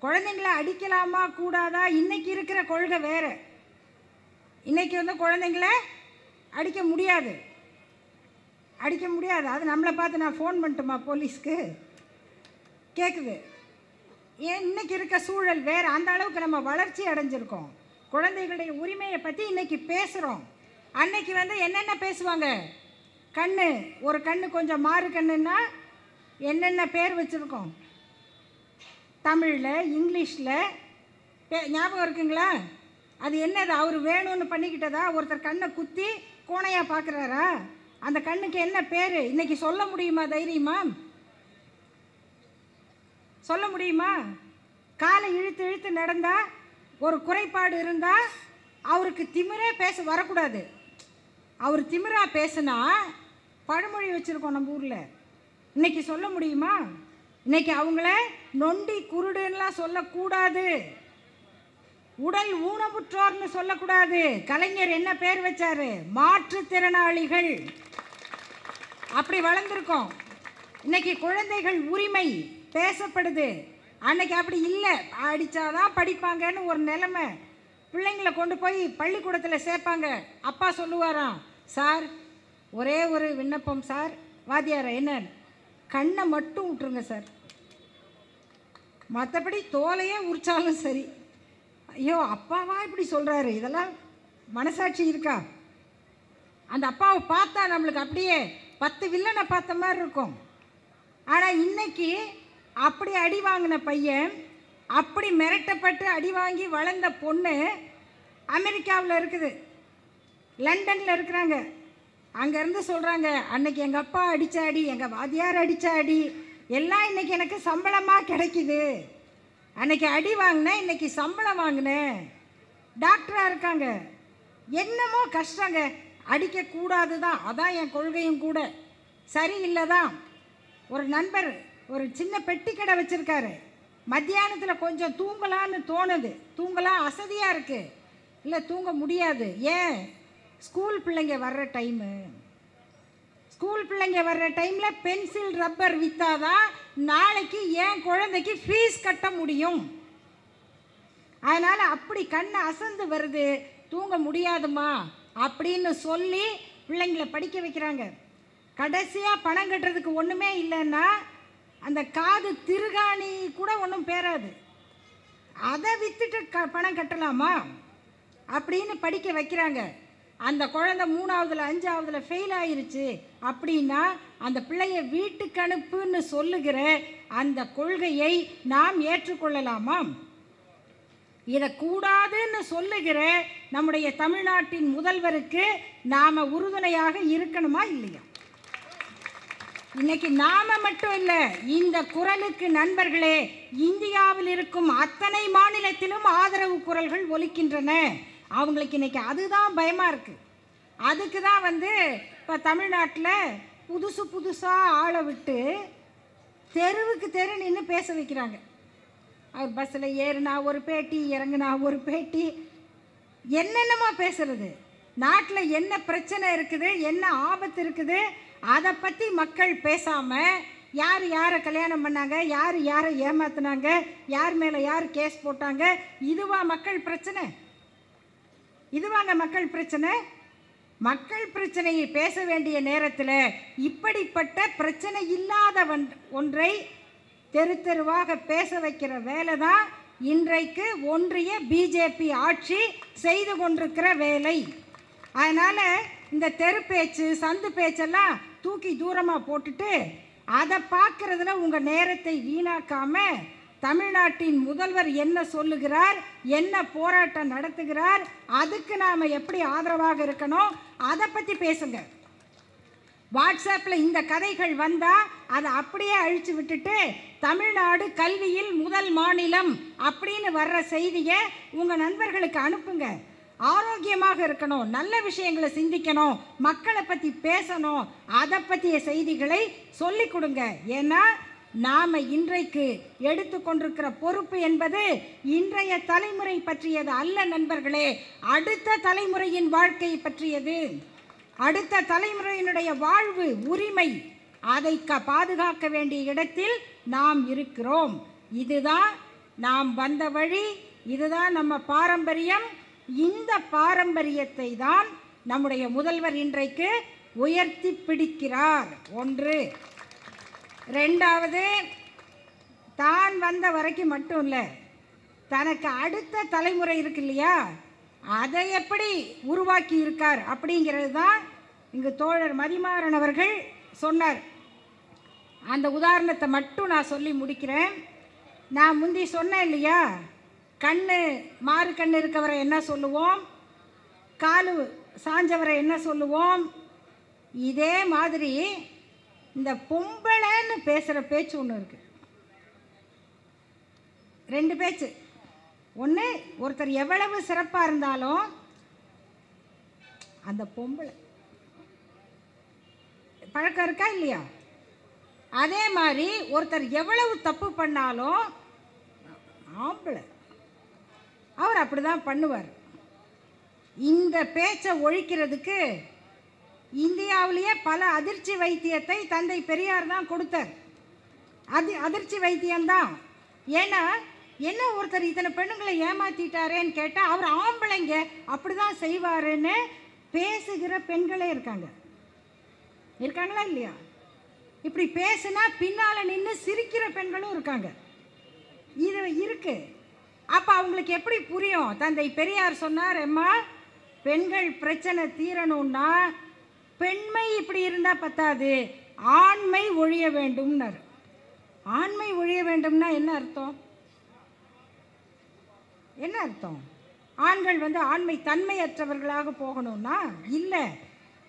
குழந்தைங்கள அடிக்கலாமா கூடாதா? இன்றைக்கி இருக்கிற கொள்கை வேறு. இன்றைக்கி குழந்தைங்கள அடிக்க முடியாது. அது நம்மளை பார்த்து நான் ஃபோன் பண்ணட்டுமா போலீஸ்க்கு? கேட்குது. ஏன் இன்றைக்கி இருக்க சூழல் வேறு. அந்த அளவுக்கு நம்ம வளர்ச்சி அடைஞ்சிருக்கோம். குழந்தைகளுடைய உரிமையை பற்றி இன்றைக்கி பேசுகிறோம். அன்னைக்கு என்னென்ன பேசுவாங்க? ஒரு கண்ணு கொஞ்சம் மாறு கண்ணுன்னா என்னென்ன பேர் வச்சுருக்கோம் தமிழில், இங்கிலீஷில் ஞாபகம் இருக்குங்களா? அது என்னது? அவர் வேணும்னு பண்ணிக்கிட்டதா? ஒருத்தர் கண்ணை குத்தி கோணையாக பார்க்குறாரா? அந்த கண்ணுக்கு என்ன பேர் இன்றைக்கி சொல்ல முடியுமா? தைரியமா சொல்ல முடியுமா? காலை இழுத்து இழுத்து நடந்தால் ஒரு குறைபாடு இருந்தால் அவருக்கு திமிரே பேச வரக்கூடாது. அவர் திமிரா பேசுனா பழமொழி வச்சுருக்கோம் நம்ம ஊரில். இன்றைக்கி சொல்ல முடியுமா? இன்றைக்கி அவங்கள நொண்டி குருடுன்னெலாம் சொல்லக்கூடாது. உடல் ஊனமுற்றோர்னு சொல்லக்கூடாது. கலைஞர் என்ன பேர் வச்சாரு? மாற்றுத்திறனாளிகள். அப்படி வளர்ந்துருக்கோம். இன்றைக்கி குழந்தைகள் உரிமை பேசப்படுது. அன்னைக்கு அப்படி இல்லை. அடித்தாதான் படிப்பாங்கன்னு ஒரு நிலைமை. பிள்ளைங்களை கொண்டு போய் பள்ளிக்கூடத்தில் சேர்ப்பாங்க. அப்பா சொல்லுவாராம், சார் ஒரே ஒரு விண்ணப்பம் சார். வாத்தியார என்ன? கண்ணை மட்டும் விட்டுருங்க சார், மற்றபடி தோலையே உரிச்சாலும் சரி. ஐயோ அப்பாவா இப்படி சொல்கிறாரு? இதெல்லாம் மனசாட்சி இருக்கா? அந்த அப்பாவை பார்த்தா நம்மளுக்கு அப்படியே 10 வில்லனை பார்த்த மாதிரி இருக்கும். ஆனால் இன்னைக்கு அப்படி அடி வாங்கின பையன், அப்படி மிரட்டப்பட்டு அடி வாங்கி வளர்ந்த பொண்ணு அமெரிக்காவில் இருக்குது, லண்டனில் இருக்கிறாங்க. அங்கேருந்து சொல்கிறாங்க, அன்னைக்கு எங்கள் அப்பா அடித்த அடி, எங்கள் வாத்தியார் அடித்த அடி எல்லாம் இன்றைக்கி எனக்கு சம்பளமாக கிடைக்குது. அன்றைக்கி அடி வாங்கினேன், இன்றைக்கி சம்பளம் வாங்கினேன். டாக்டராக இருக்காங்க. என்னமோ கஷ்டங்க. அடிக்கக்கூடாது தான், அதான் என் கொள்கையும் கூட. சரியில்லை தான். ஒரு நண்பர் ஒரு சின்ன பெட்டி கடை வச்சுருக்காரு. மத்தியானத்தில் கொஞ்சம் தூங்கலான்னு தோணுது, தூங்கலாம் அசதியாக இருக்குது. இல்லை தூங்க முடியாது. ஏன்? ஸ்கூல் பிள்ளைங்க வர்ற டைமு. ஸ்கூல் பிள்ளைங்க வர்ற டைமில் பென்சில் ரப்பர் விற்றாதான் நாளைக்கு என் குழந்தைக்கு ஃபீஸ் கட்ட முடியும். அதனால் அப்படி கண் அசந்து வருது, தூங்க முடியாதுமா அப்படின்னு சொல்லி பிள்ளைங்களை படிக்க வைக்கிறாங்க. கடைசியாக பணம் கட்டுறதுக்கு ஒன்றுமே இல்லைன்னா அந்த காது திருகாணி கூட ஒன்றும் பேராது, அதை விற்றுட்டு பணம் கட்டலாமா அப்படின்னு படிக்க வைக்கிறாங்க. அந்த குழந்தை 3ஆவதுல 5ஆவதுல ஃபெயில் ஆயிருச்சு அப்படின்னா அந்த பிள்ளைய வீட்டுக்கு அனுப்புன்னு சொல்லுகிற அந்த கொள்கையை நாம் ஏற்றுக்கொள்ளலாமா? இதை கூடாதுன்னு சொல்லுகிற நம்முடைய தமிழ்நாட்டின் முதல்வருக்கு நாம் உறுதுணையாக இருக்கணுமா இல்லையா? இன்னைக்கு நாம மட்டும் இல்லை, இந்த குரலுக்கு நண்பர்களே, இந்தியாவில் இருக்கும் அத்தனை மாநிலத்திலும் ஆதரவு குரல்கள் ஒலிக்கின்றன. அவங்களுக்கு இன்னைக்கு அதுதான் பயமாக இருக்குது. அதுக்கு தான் இப்போ தமிழ்நாட்டில் புதுசாக ஆளை விட்டு தெருவுக்கு தெரு நின்று பேச வைக்கிறாங்க. அவர் பஸ்ஸில் ஏறுனா ஒரு பேட்டி, இறங்குனா ஒரு பேட்டி, என்னென்னமா பேசுறது. நாட்டில் என்ன பிரச்சனை இருக்குது, என்ன ஆபத்து இருக்குது, அதை பற்றி மக்கள் பேசாமல் யார் யாரை கல்யாணம் பண்ணாங்க, யார் யாரை ஏமாத்தினாங்க, யார் மேலே யார் கேஸ் போட்டாங்க, இதுவா மக்கள் பிரச்சனை? இதுவாங்க மக்கள் பிரச்சனை? மக்கள் பிரச்சனையை பேச வேண்டிய நேரத்தில் இப்படிப்பட்ட பிரச்சனை இல்லாத ஒன்றை தெரு தெருவாக பேச வைக்கிற வேலை தான் இன்றைக்கு ஒன்றிய பிஜேபி ஆட்சி செய்து கொண்டிருக்கிற வேலை. அதனால் இந்த தெரு பேச்சு, சந்து பேச்செல்லாம் தூக்கி தூரமாக போட்டுட்டு அதை பார்க்குறதுல உங்கள் நேரத்தை வீணாக்காமல் தமிழ்நாட்டின் முதல்வர் என்ன சொல்லுகிறார், என்ன போராட்டம் நடத்துகிறார், அதுக்கு நாம் எப்படி ஆதரவாக இருக்கணும், அதை பற்றி பேசுங்க. வாட்ஸ்அப்பில் இந்த கதைகள் வந்தால் அதை அப்படியே அழித்து விட்டுட்டு தமிழ்நாடு கல்வியில் முதல் மாநிலம் அப்படின்னு வர்ற செய்தியை உங்கள் நண்பர்களுக்கு அனுப்புங்க. ஆரோக்கியமாக இருக்கணும், நல்ல விஷயங்களை சிந்திக்கணும், மக்களை பற்றி பேசணும், அதை பற்றிய செய்திகளை சொல்லி கொடுங்க. ஏன்னா நாம் இன்றைக்கு எடுத்துக்கொண்டிருக்கிற பொறுப்பு என்பது இன்றைய தலைமுறை பற்றியது அல்ல நண்பர்களே, அடுத்த தலைமுறையின் வாழ்க்கை பற்றியது. அடுத்த தலைமுறையினுடைய வாழ்வு உரிமை, அதை பாதுகாக்க வேண்டிய இடத்தில் நாம் இருக்கிறோம். இதுதான் நாம் வந்த வழி, இதுதான் நம்ம பாரம்பரியம். இந்த பாரம்பரியத்தை தான் நம்முடைய முதல்வர் இன்றைக்கு உயர்த்தி பிடிக்கிறார். ஒன்று. ரெண்டாவது, தான் வந்த வரைக்கும் மட்டும் இல்லை, தனக்கு அடுத்த தலைமுறை இருக்கு இல்லையா, அதை எப்படி உருவாக்கி இருக்கார் அப்படிங்கிறது தான் இங்கு தோழர் மதிமாறன் அவர்கள் சொன்னார். அந்த உதாரணத்தை மட்டும் நான் சொல்லி முடிக்கிறேன். நான் முந்தி சொன்னேன் இல்லையா, மாறு கண்ணு இருக்கவரை என்ன சொல்லுவோம், காலு சாஞ்சவரை என்ன சொல்லுவோம். இதே மாதிரி இந்த பொம்பளைன்னு பேசுகிற பேச்சு ஒன்று இருக்குது. ரெண்டு பேச்சு. ஒன்று, ஒருத்தர் எவ்வளவு சிறப்பாக இருந்தாலும் அந்த பொம்பளை பழக்கம் இருக்கா இல்லையா? அதே மாதிரி ஒருத்தர் எவ்வளவு தப்பு பண்ணாலும் ஆம்பளை அவர் அப்படி தான் பண்ணுவார். இந்த பேச்சை ஒழிக்கிறதுக்கு இந்தியாவிலேயே பல அதிர்ச்சி வைத்தியத்தை தந்தை பெரியார் தான் கொடுத்தார். அதிர்ச்சி வைத்தியம்தான். ஏன்னா என்ன, ஒருத்தர் இத்தனை பெண்ணுங்களை ஏமாற்றிட்டாரேன்னு கேட்டால் அவர் ஆம்பளைங்க அப்படி தான் செய்வாருன்னு பேசுகிற பெண்களே இருக்காங்களா இல்லையா? இப்படி பேசுனா பின்னால் நின்று சிரிக்கிற பெண்களும் இருக்காங்க. இது இருக்கு. அப்போ அவங்களுக்கு எப்படி புரியும்? தந்தை பெரியார் சொன்னார், அம்மா பெண்கள் பிரச்சனை தீரணும்னா பெண்மை இப்படி இருந்தால் பத்தாது, ஆண்மை ஒழிய வேண்டும்னார். ஆண்மை ஒழிய வேண்டும்னா என்ன அர்த்தம்? என்ன அர்த்தம்? ஆண்கள் ஆண்மை தன்மையற்றவர்களாக போகணும்னா இல்லை.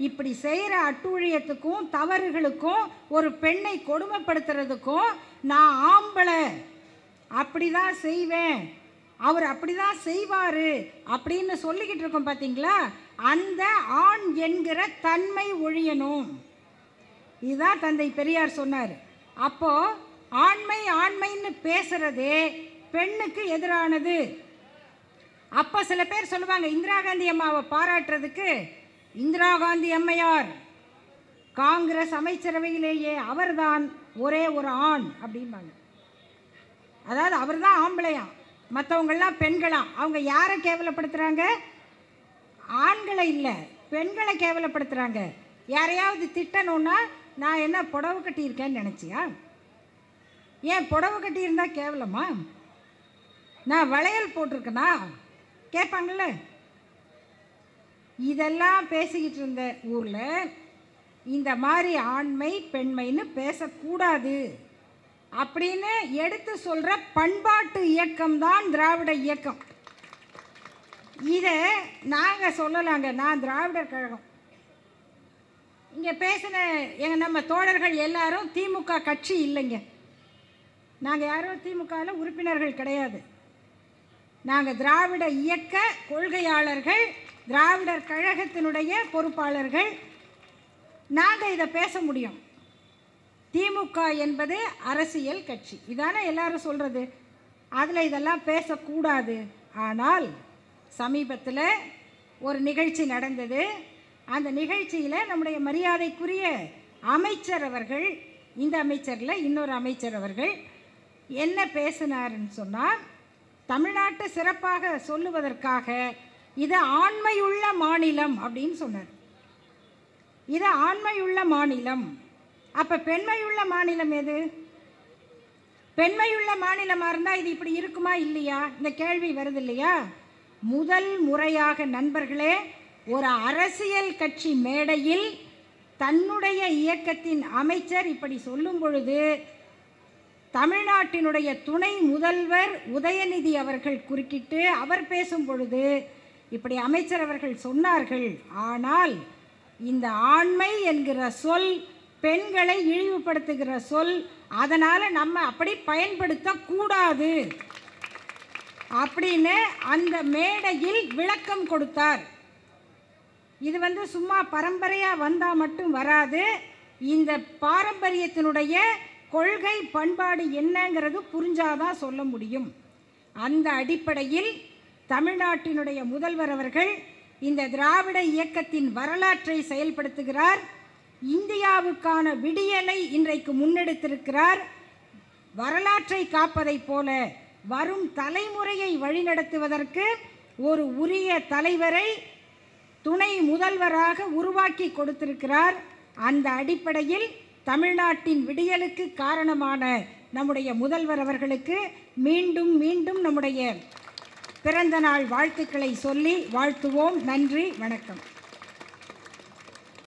இப்படி செய்கிற அட்டூழியத்துக்கும் தவறுகளுக்கும் ஒரு பெண்ணை கொடுமைப்படுத்துறதுக்கும் நான் ஆம்பளை அப்படி தான் செய்வேன், அவர் அப்படி தான் செய்வார் அப்படின்னு சொல்லிக்கிட்டு இருக்கோம் பார்த்தீங்களா? அந்த ஆண் என்கிற தன்மை ஒழியணும். இதுதான் தந்தை பெரியார் சொன்னார். அப்போது ஆண்மைன்னு பேசுகிறதே பெண்ணுக்கு எதிரானது. அப்போ சில பேர் சொல்லுவாங்க, இந்திரா காந்தி அம்மாவை பாராட்டுறதுக்கு, இந்திரா காந்தி அம்மையார் காங்கிரஸ் அமைச்சரவையிலேயே அவர்தான் ஒரே ஒரு ஆண் அப்படிம்பாங்க. அதாவது அவர் தான் ஆம்பளையாம், மற்றவங்கெல்லாம் பெண்களாம். அவங்க யாரை கேவலப்படுத்துகிறாங்க? ஆண்களை இல்லை, பெண்களை கேவலப்படுத்துகிறாங்க. யாரையாவது திட்டணுன்னா நான் என்ன புடவை கட்டியிருக்கேன்னு நினச்சியா? ஏன் புடவை கட்டியிருந்தா கேவலமா? நான் வளையல் போட்டிருக்கேனா கேட்பாங்கள்ல. இதெல்லாம் பேசிக்கிட்டு இருந்த ஊரில் இந்த மாதிரி ஆண்மை பெண்மைன்னு பேசக்கூடாது அப்படின்னு எடுத்து சொல்கிற பண்பாட்டு இயக்கம்தான் திராவிட இயக்கம். இதை நாங்கள் சொல்லலாங்க. நான் திராவிடர் கழகம். இங்கே பேசின நம்ம தோழர்கள் எல்லாரும் திமுக கட்சி இல்லைங்க. நாங்கள் யாரும் திமுகவில் உறுப்பினர்கள் கிடையாது. நாங்கள் திராவிட இயக்க கொள்கையாளர்கள், திராவிடர் கழகத்தினுடைய பொறுப்பாளர்கள். நாங்கள் இதை பேச முடியும். திமுக என்பது அரசியல் கட்சி, இதானே எல்லாரும் சொல்கிறது. அதில் இதெல்லாம் பேசக்கூடாது. ஆனால் சமீபத்தில் ஒரு நிகழ்ச்சி நடந்தது. அந்த நிகழ்ச்சியில் நம்முடைய மரியாதைக்குரிய அமைச்சர் அவர்கள், இந்த அமைச்சரில் இன்னொரு அமைச்சர் அவர்கள் என்ன பேசினாருன்னு சொன்னால், தமிழ்நாட்டை சிறப்பாக சொல்லுவதற்காக இது ஆண்மையுள்ள மாநிலம் அப்படின்னு சொன்னார். இது ஆண்மையுள்ள மாநிலம். அப்போ பெண்மையுள்ள மாநிலம் எது? பெண்மையுள்ள மாநிலமாக இருந்தால் இது இப்படி இருக்குமா இல்லையா? இந்த கேள்வி வருது இல்லையா? முதல் முறையாக நண்பர்களே, ஒரு அரசியல் கட்சி மேடையில் தன்னுடைய இயக்கத்தின் அமைச்சர் இப்படி சொல்லும் பொழுது, தமிழ்நாட்டினுடைய துணை முதல்வர் உதயநிதி அவர்கள் குறுக்கிட்டு அவர் பேசும் பொழுது இப்படி அமைச்சர் அவர்கள் சொன்னார்கள். ஆனால் இந்த ஆண்மை என்கிற சொல் பெண்களை இழிவுபடுத்துகிற சொல், அதனால் நம்ம அப்படி பயன்படுத்தக்கூடாது அப்படின்னு அந்த மேடையில் விளக்கம் கொடுத்தார். இது சும்மா பரம்பரையாக வந்தால் மட்டும் வராது. இந்த பாரம்பரியத்தினுடைய கொள்கை பண்பாடு என்னங்கிறது புரிஞ்சாதான் சொல்ல முடியும். அந்த அடிப்படையில் தமிழ்நாட்டினுடைய முதல்வர் அவர்கள் இந்த திராவிட இயக்கத்தின் வரலாற்றை செயல்படுத்துகிறார். இந்தியாவுக்கான விடியலை இன்றைக்கு முன்னெடுத்திருக்கிறார். வரலாற்றை காப்பதைப் போல வரும் தலைமுறையை வழிநடத்துவதற்கு ஒரு உரிய தலைவரை துணை முதல்வராக உருவாக்கி கொடுத்திருக்கிறார். அந்த அடிப்படையில் தமிழ்நாட்டின் விடியலுக்கு காரணமான நம்முடைய முதல்வர் அவர்களுக்கு மீண்டும் மீண்டும் நம்முடைய பிறந்த நாள் வாழ்த்துக்களை சொல்லி வாழ்த்துவோம். நன்றி, வணக்கம்.